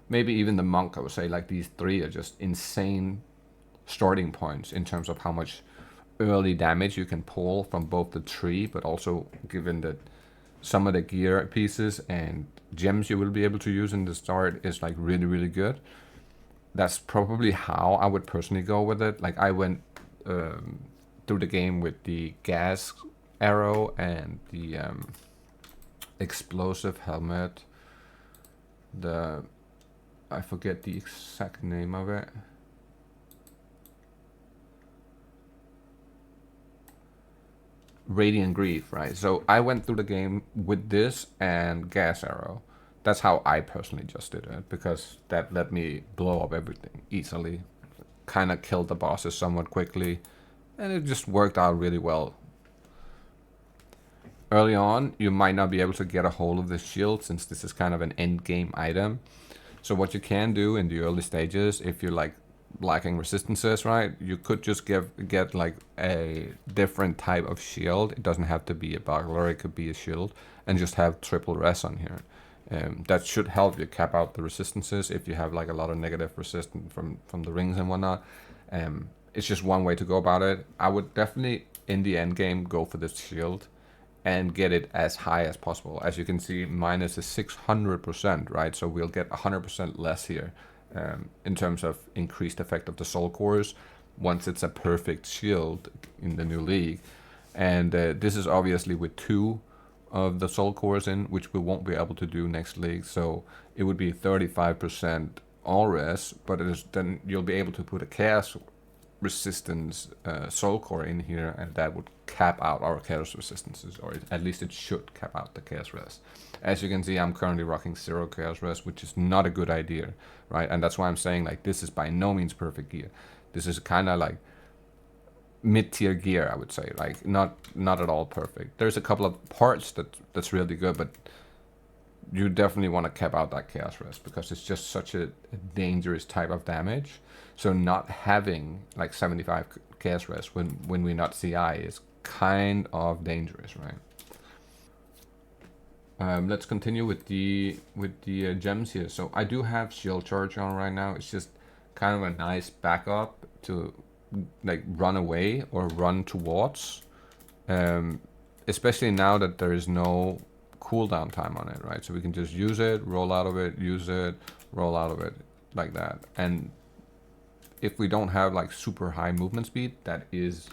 S1: maybe even the Monk, I would say, like these three are just insane starting points in terms of how much early damage you can pull from both the tree, but also given that some of the gear pieces and gems you will be able to use in the start is like really good. That's probably how I would personally go with it. Like I went through the game with the gas arrow and the explosive helmet. I forget the exact name of it. Radiant Grief, right? So I went through the game with this and gas arrow. That's how I personally just did it, because that let me blow up everything easily, kind of killed the bosses somewhat quickly, and it just worked out really well. Early on, you might not be able to get a hold of the shield, since this is kind of an end game item. So what you can do in the early stages, if you're like lacking resistances, right, you could just get like a different type of shield. It doesn't have to be a buckler, it could be a shield, and just have triple res on here. That should help you cap out the resistances if you have like a lot of negative resistance from the rings and whatnot. It's just one way to go about it. I would definitely in the end game go for this shield and get it as high as possible. As you can see, minus is 600%, right? So we'll get 100% less here in terms of increased effect of the soul cores once it's a perfect shield in the new league. And this is obviously with 2 of the soul cores in, which we won't be able to do next league. So it would be 35% all res, but then you'll be able to put a chaos resistance soul core in here, and that would cap out our chaos resistances, or at least it should cap out the chaos res. As you can see, I'm currently rocking 0 chaos res, which is not a good idea, right? And that's why I'm saying like this is by no means perfect gear. This is kind of like mid-tier gear, I would say, like not at all perfect. There's a couple of parts that's really good, but you definitely want to cap out that chaos res, because it's just such a dangerous type of damage. So not having like 75 chaos res when we're not CI is kind of dangerous, right? Let's continue with the gems here. So I do have shield charge on right now. It's just kind of a nice backup to like run away or run towards, especially now that there is no cooldown time on it, right? So we can just use it, roll out of it, use it, roll out of it, like that. And if we don't have like super high movement speed, that is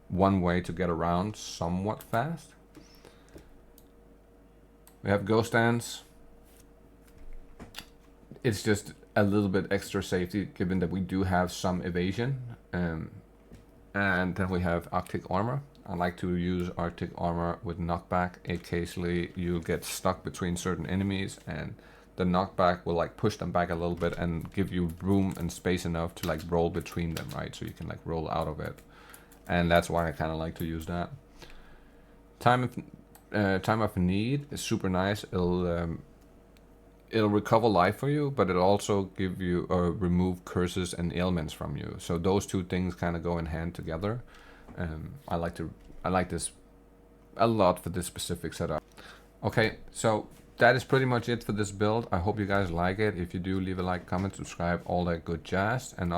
S1: one way to get around somewhat fast. We have ghost dance. It's just a little bit extra safety, given that we do have some evasion. And then we have Arctic Armor. I like to use Arctic Armor with knockback. Occasionally you'll get stuck between certain enemies, and the knockback will like push them back a little bit and give you room and space enough to like roll between them, right? So you can like roll out of it. And that's why I kind of like to use that. Time of need is super nice. It'll recover life for you, but it'll also give you remove curses and ailments from you. So those two things kind of go in hand together. I like this a lot for this specific setup. Okay, so that is pretty much it for this build. I hope you guys like it. If you do, leave a like, comment, subscribe, all that good jazz. And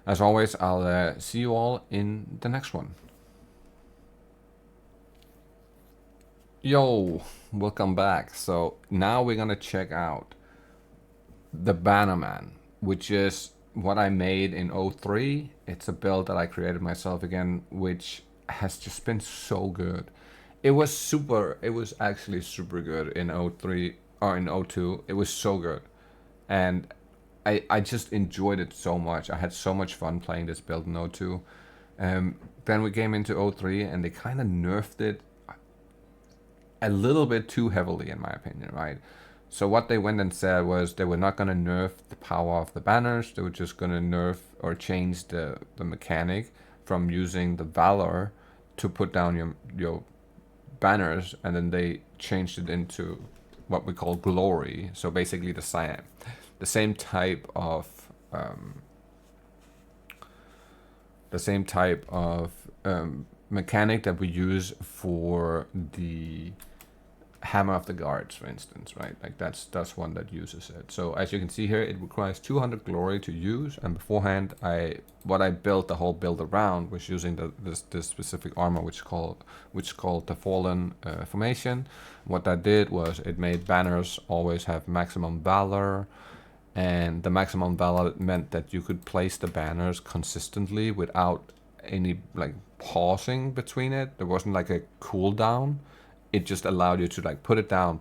S1: as always, I'll see you all in the next one. Yo, welcome back. So now we're gonna check out the Bannerman, which is what I made in 03. It's a build that I created myself again, which has just been so good. It was actually super good in 03 or in 02. It was so good. And I just enjoyed it so much. I had so much fun playing this build in 02. Then we came into 03 and they kind of nerfed it a little bit too heavily, in my opinion, right? So what they went and said was they were not going to nerf the power of the banners. They were just going to nerf or change the mechanic from using the Valor to put down your banners, and then they changed it into what we call Glory. So basically the same type of mechanic that we use for the Hammer of the Guards, for instance, right? Like that's one that uses it. So as you can see here, it requires 200 glory to use, and beforehand what I built the whole build around was using this specific armor which is called the Fallen formation. What that did was it made banners always have maximum valor, and the maximum valor meant that you could place the banners consistently without any like pausing between it. There wasn't like a cooldown. It just allowed you to like put it down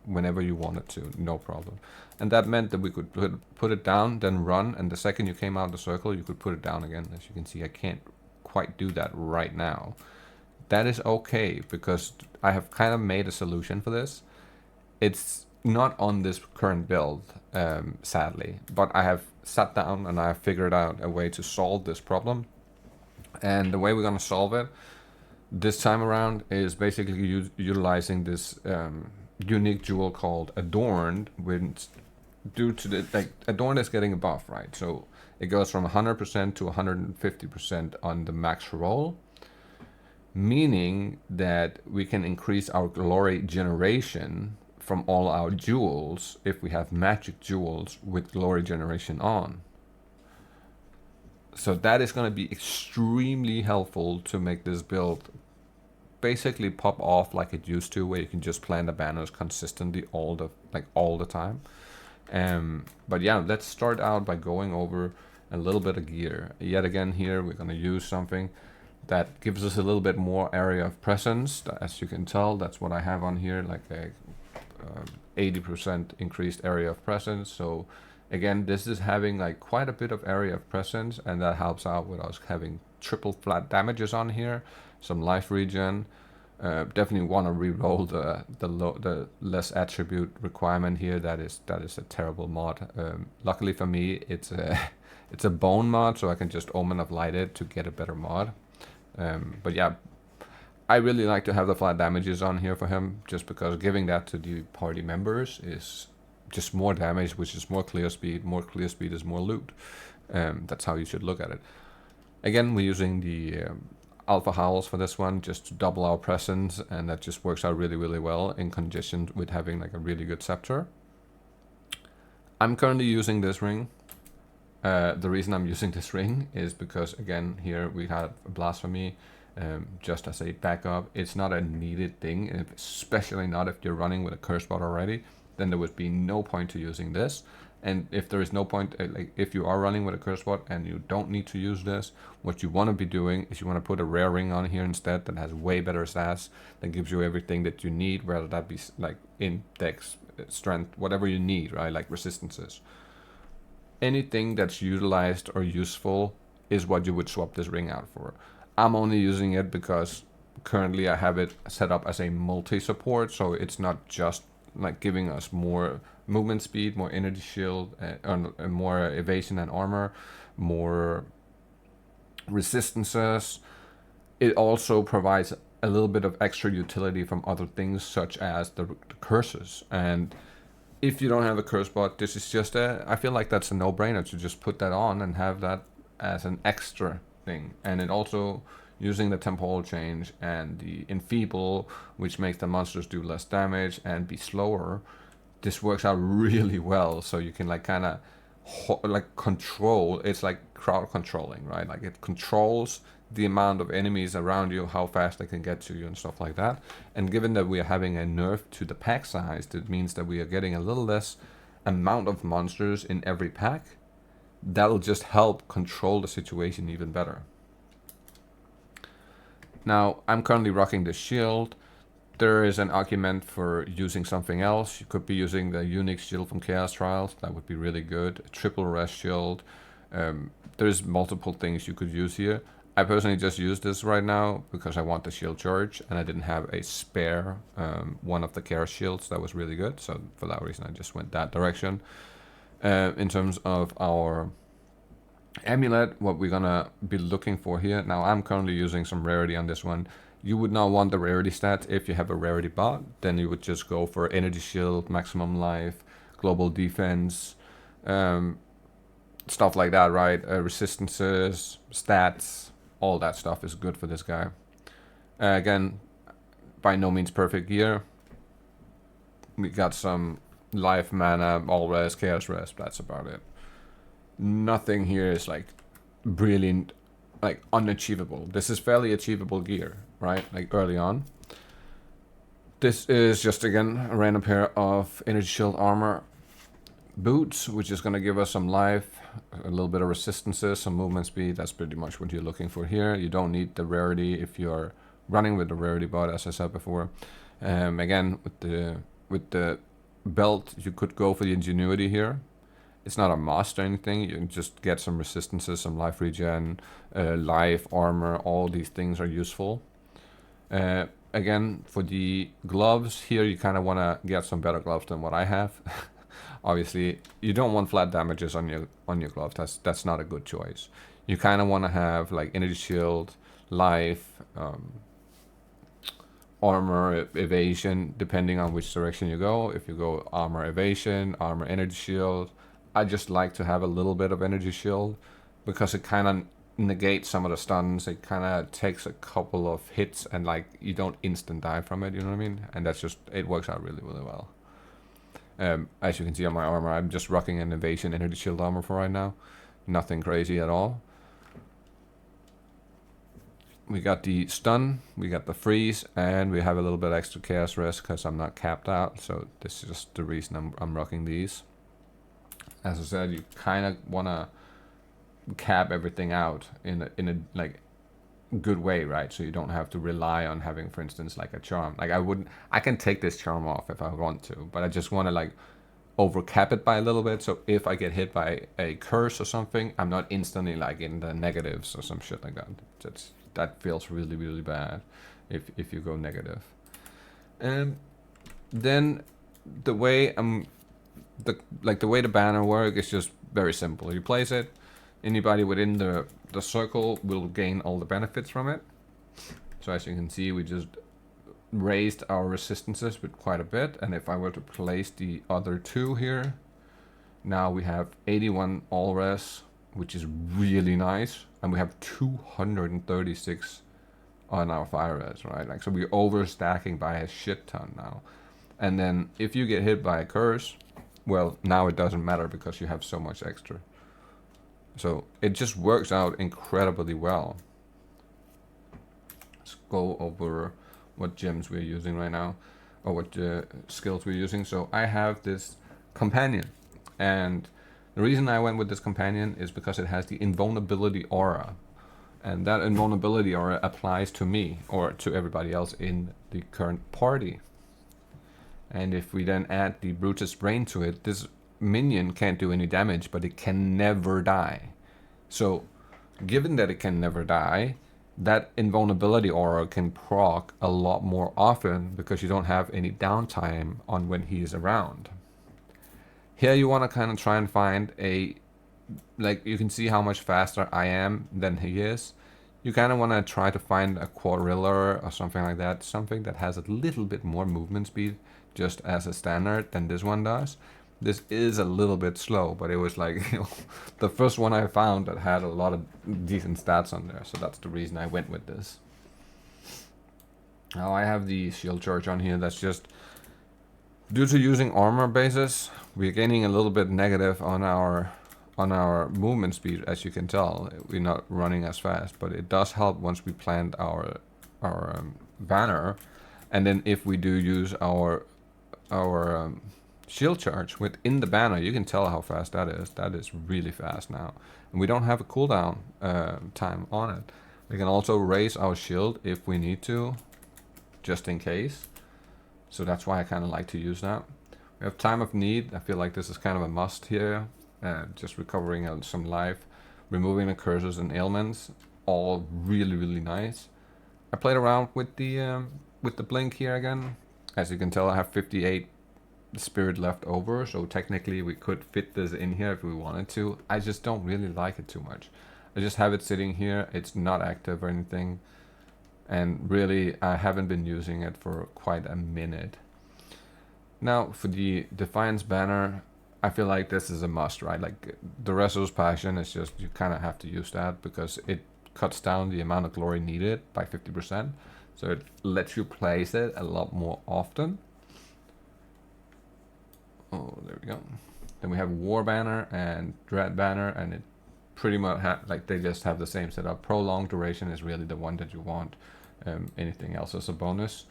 S1: whenever you wanted to, no problem. And that meant that we could put it down, then run, and the second you came out of the circle, you could put it down again. As you can see, I can't quite do that right now. That is okay, because I have kind of made a solution for this. It's not on this current build, sadly, but I have sat down and I have figured out a way to solve this problem. And the way we're going to solve it this time around is basically utilizing this unique jewel called Adorned, which due to the, like, Adorned is getting a buff, right? So it goes from 100% to 150% on the Maxroll, meaning that we can increase our glory generation from all our jewels if we have magic jewels with glory generation on. So that is going to be extremely helpful to make this build basically pop off like it used to, where you can just plan the banners consistently all the time. But yeah, let's start out by going over a little bit of gear. Yet again, here we're going to use something that gives us a little bit more area of presence. As you can tell, that's what I have on here, like a 80% increased area of presence. So again, this is having like quite a bit of area of presence, and that helps out with us having triple flat damages on here, some life regen. Definitely want to re-roll the less attribute requirement here. That is a terrible mod. Luckily for me, it's a bone mod, so I can just Omen of Light it to get a better mod. But yeah, I really like to have the flat damages on here for him, just because giving that to the party members is just more damage, which is more clear speed. More clear speed is more loot. That's how you should look at it. Again, we're using the Alpha Howls for this one, just to double our presence, and that just works out really, really well in conjunction with having like a really good scepter. I'm currently using this ring. The reason I'm using this ring is because, again, here we have Blasphemy just as a backup. It's not a needed thing, especially not if you're running with a CurseBot already. Then there would be no point to using this. And if there is no point, like if you are running with a CurseBot and you don't need to use this, what you want to be doing is you want to put a rare ring on here instead that has way better stats, that gives you everything that you need, whether that be like index, strength, whatever you need, right? Like resistances. Anything that's utilized or useful is what you would swap this ring out for. I'm only using it because currently I have it set up as a multi-support, so it's not just like giving us more movement speed, more energy shield, and more evasion and armor, more resistances. It also provides a little bit of extra utility from other things, such as the curses. And if you don't have a CurseBot, this is just I feel like that's a no-brainer to just put that on and have that as an extra thing. And it also, using the temporal change and the enfeeble, which makes the monsters do less damage and be slower, this works out really well. So you can like kind of like control. It's like crowd controlling, right? Like it controls the amount of enemies around you, how fast they can get to you and stuff like that. And given that we are having a nerf to the pack size, that means that we are getting a little less amount of monsters in every pack. That'll just help control the situation even better. Now, I'm currently rocking the shield. There is an argument for using something else. You could be using the unique shield from Chaos Trials. That would be really good. A triple rest shield. There's multiple things you could use here. I personally just use this right now because I want the shield charge, and I didn't have a spare one of the Chaos shields that was really good. So for that reason, I just went that direction. In terms of our amulet, what we're gonna be looking for here. Now, I'm currently using some rarity on this one. You would not want the rarity stats if you have a rarity bot. Then you would just go for energy shield, maximum life, global defense, stuff like that, right? Resistances, stats, all that stuff is good for this guy. Again, by no means perfect gear. We got some life, mana, all res, chaos res, that's about it. Nothing here is like brilliant, like unachievable. This is fairly achievable gear, right? Like early on. This is just, again, a random pair of energy shield armor boots, which is going to give us some life, a little bit of resistances, some movement speed. That's pretty much what you're looking for here. You don't need the rarity if you're running with the rarity bot, as I said before. Again, with the belt, you could go for the ingenuity here. It's not a must or anything. You can just get some resistances, some life regen, life, armor. All these things are useful. again, for the gloves here, you kind of want to get some better gloves than what I have. Obviously, you don't want flat damages on your gloves. That's not a good choice. You kind of want to have like energy shield, life, armor, evasion, depending on which direction you go. If you go armor, evasion, armor, energy shield, I just like to have a little bit of energy shield because it kind of negates some of the stuns. It kind of takes a couple of hits and like you don't instant die from it, you know what I mean? And that's just, it works out really, really well. As you can see on my armor, I'm just rocking an evasion energy shield armor for right now. Nothing crazy at all. We got the stun, we got the freeze, and we have a little bit extra chaos risk because I'm not capped out. So this is just the reason I'm rocking these. As I said, you kind of want to cap everything out in a like good way, right? So you don't have to rely on having, for instance, like a charm. Like I can take this charm off if I want to, but I just want to like over cap it by a little bit. So if I get hit by a curse or something, I'm not instantly like in the negatives or some shit like that. That feels really, really bad if you go negative. And then the way the way the banner work is just very simple. You place it, anybody within the circle will gain all the benefits from it. So as you can see, we just raised our resistances with quite a bit. And if I were to place the other two here, now we have 81 all res, which is really nice. And we have 236 on our fire res, right? Like, so we're overstacking by a shit ton now. And then if you get hit by a curse, well, now it doesn't matter because you have so much extra. So it just works out incredibly well. Let's go over what gems we're using right now, or what skills we're using. So I have this companion, and the reason I went with this companion is because it has the invulnerability aura, and that invulnerability aura applies to me or to everybody else in the current party. And if we then add the Brutus Brain to it, this minion can't do any damage, but it can never die. So given that it can never die, that invulnerability aura can proc a lot more often because you don't have any downtime on when he is around. Here you want to kind of try and find a, like, you can see how much faster I am than he is. You kind of want to try to find a Quadriller or something like that, something that has a little bit more movement speed just as a standard than this one does. This is a little bit slow, but it was like, you know, the first one I found that had a lot of decent stats on there, so that's the reason I went with this. Now I have the shield charge on here. That's just due to using armor bases, we're gaining a little bit negative on our movement speed. As you can tell, we're not running as fast, but it does help once we plant our banner. And then if we do use our shield charge within the banner, you can tell how fast that is. That is really fast now. And we don't have a cooldown time on it. We can also raise our shield if we need to, just in case. So that's why I kind of like to use that. We have time of need. I feel like this is kind of a must here. Just recovering some life, removing the curses and ailments, all really, really nice. I played around with the blink here again. As you can tell, I have 58 spirit left over, so technically we could fit this in here if we wanted to. I just don't really like it too much. I just have it sitting here. It's not active or anything, and really I haven't been using it for quite a minute. Now for the Defiance banner, I feel like this is a must, right? Like the Reso's Passion is just, you kind of have to use that because it cuts down the amount of glory needed by 50%. So it lets you place it a lot more often. Oh, there we go. Then we have War Banner and Dread Banner, and it pretty much like they just have the same setup. Prolonged duration is really the one that you want. Anything else is a bonus.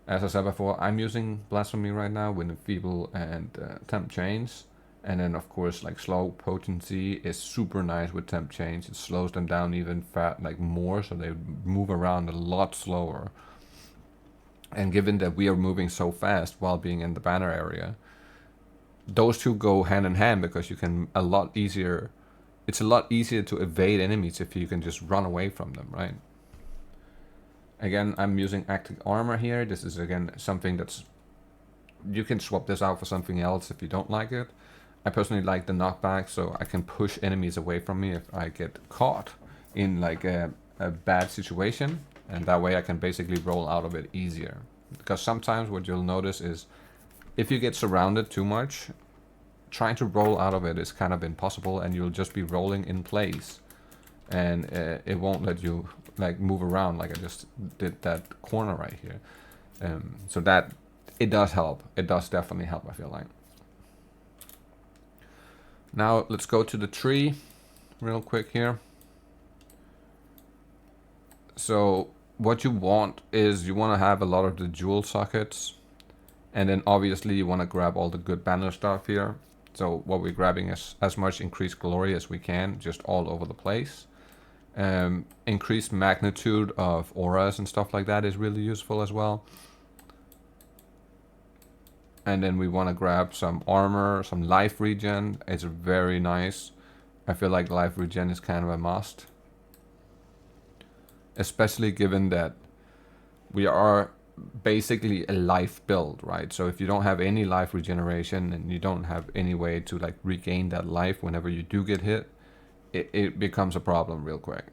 S1: As I said before, I'm using Blasphemy right now with Enfeeble and Temp Chains. And then of course, like slow potency is super nice with Temp Chains. It slows them down even more, so they move around a lot slower. And given that we are moving so fast while being in the banner area, those two go hand in hand because you can it's a lot easier to evade enemies if you can just run away from them, right? Again, I'm using active armor here. This is again something that's, you can swap this out for something else if you don't like it. I personally like the knockback, so I can push enemies away from me if I get caught in like a bad situation, and that way I can basically roll out of it easier. Because sometimes what you'll notice is if you get surrounded too much, trying to roll out of it is kind of impossible, and you'll just be rolling in place, and it won't let you like move around like I just did that corner right here. So that, it does help. It does definitely help, I feel like. Now let's go to the tree real quick here. So what you want is you want to have a lot of the jewel sockets, and then obviously you want to grab all the good banner stuff here. So what we're grabbing is as much increased glory as we can, just all over the place. Increased magnitude of auras and stuff like that is really useful as well. And then we want to grab some armor, some life regen. It's very nice. I feel like life regen is kind of a must. Especially given that we are basically a life build, right? So if you don't have any life regeneration and you don't have any way to like regain that life whenever you do get hit, it becomes a problem real quick.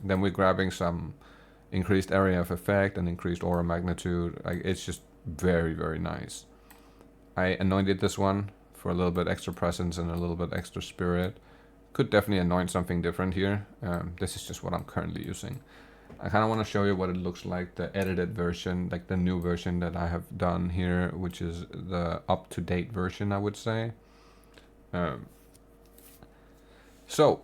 S1: Then we're grabbing some increased area of effect and increased aura magnitude. Like, it's just very, very nice. I anointed this one for a little bit extra presence and a little bit extra spirit. Could definitely anoint something different here. This is just what I'm currently using. I kind of want to show you what it looks like, the edited version, like the new version that I have done here, which is the up-to-date version, I would say. So,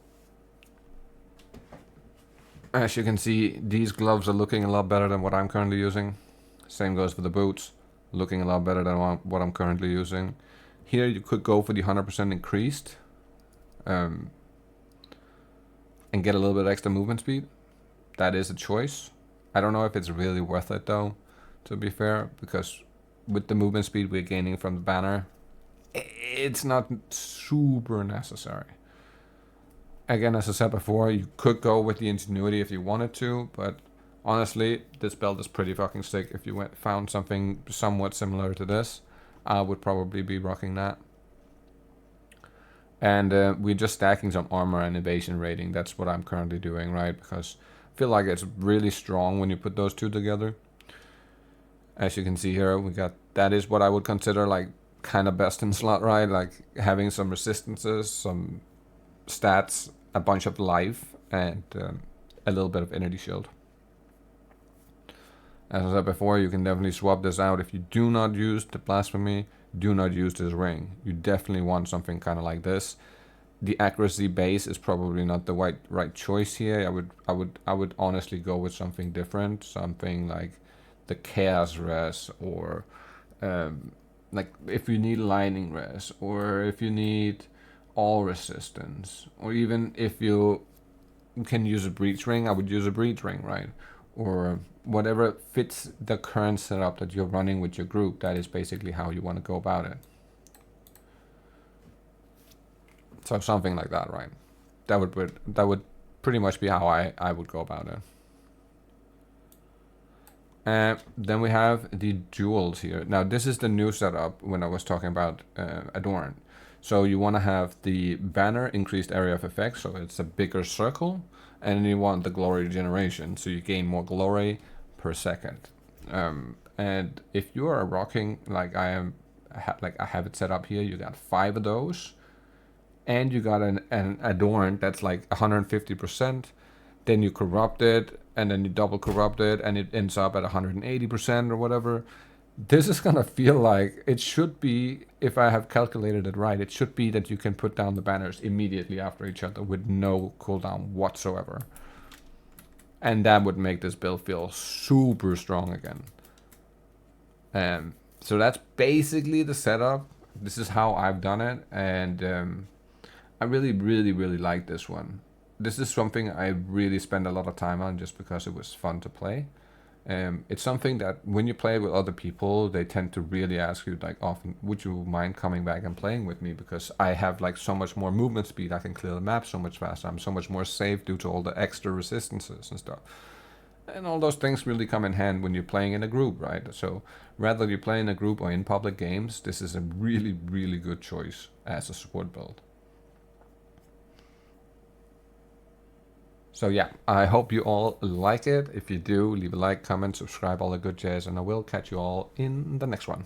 S1: as you can see, these gloves are looking a lot better than what I'm currently using. Same goes for the boots, looking a lot better than what I'm currently using. Here you could go for the 100% increased and get a little bit extra movement speed. That is a choice. I don't know if it's really worth it though, to be fair, because with the movement speed we're gaining from the banner, it's not super necessary. Again, as I said before, you could go with the ingenuity if you wanted to, but honestly, this belt is pretty fucking sick. If you found something somewhat similar to this, I would probably be rocking that. And we're just stacking some armor and evasion rating. That's what I'm currently doing, right? Because I feel like it's really strong when you put those two together. As you can see here, we got, that is what I would consider like kind of best in slot, right? Like having some resistances, some stats, a bunch of life, and a little bit of energy shield. As I said before, you can definitely swap this out. If you do not use the blasphemy, do not use this ring. You definitely want something kind of like this. The accuracy base is probably not the right choice here. I would honestly go with something different, something like the chaos res, or like if you need lightning res, or if you need all resistance, or even if you can use a breach ring, I would use a breach ring, right? Or whatever fits the current setup that you're running with your group. That is basically how you want to go about it. So something like that, right? That would pretty much be how I would go about it. And then we have the jewels here. Now this is the new setup when I was talking about Adorn. So you want to have the banner increased area of effect, so it's a bigger circle, and then you want the glory regeneration, so you gain more glory per second. And if you are rocking like I am, like I have it set up here, you got 5 of those, and you got an Adorn that's like 150%, then you corrupt it, and then you double corrupt it, and it ends up at 180% or whatever. This is gonna feel like it should be, if I have calculated it right, it should be that you can put down the banners immediately after each other with no cooldown whatsoever. And that would make this build feel super strong again. So that's basically the setup. This is how I've done it, and I really like this one. This is something I really spend a lot of time on just because it was fun to play. It's something that when you play with other people, they tend to really ask you like often, would you mind coming back and playing with me? Because I have like so much more movement speed. I can clear the map so much faster. I'm so much more safe due to all the extra resistances and stuff. And all those things really come in hand when you're playing in a group, right? So whether you play in a group or in public games, this is a really, really good choice as a support build. So yeah, I hope you all like it. If you do, leave a like, comment, subscribe, all the good jazz, and I will catch you all in the next one.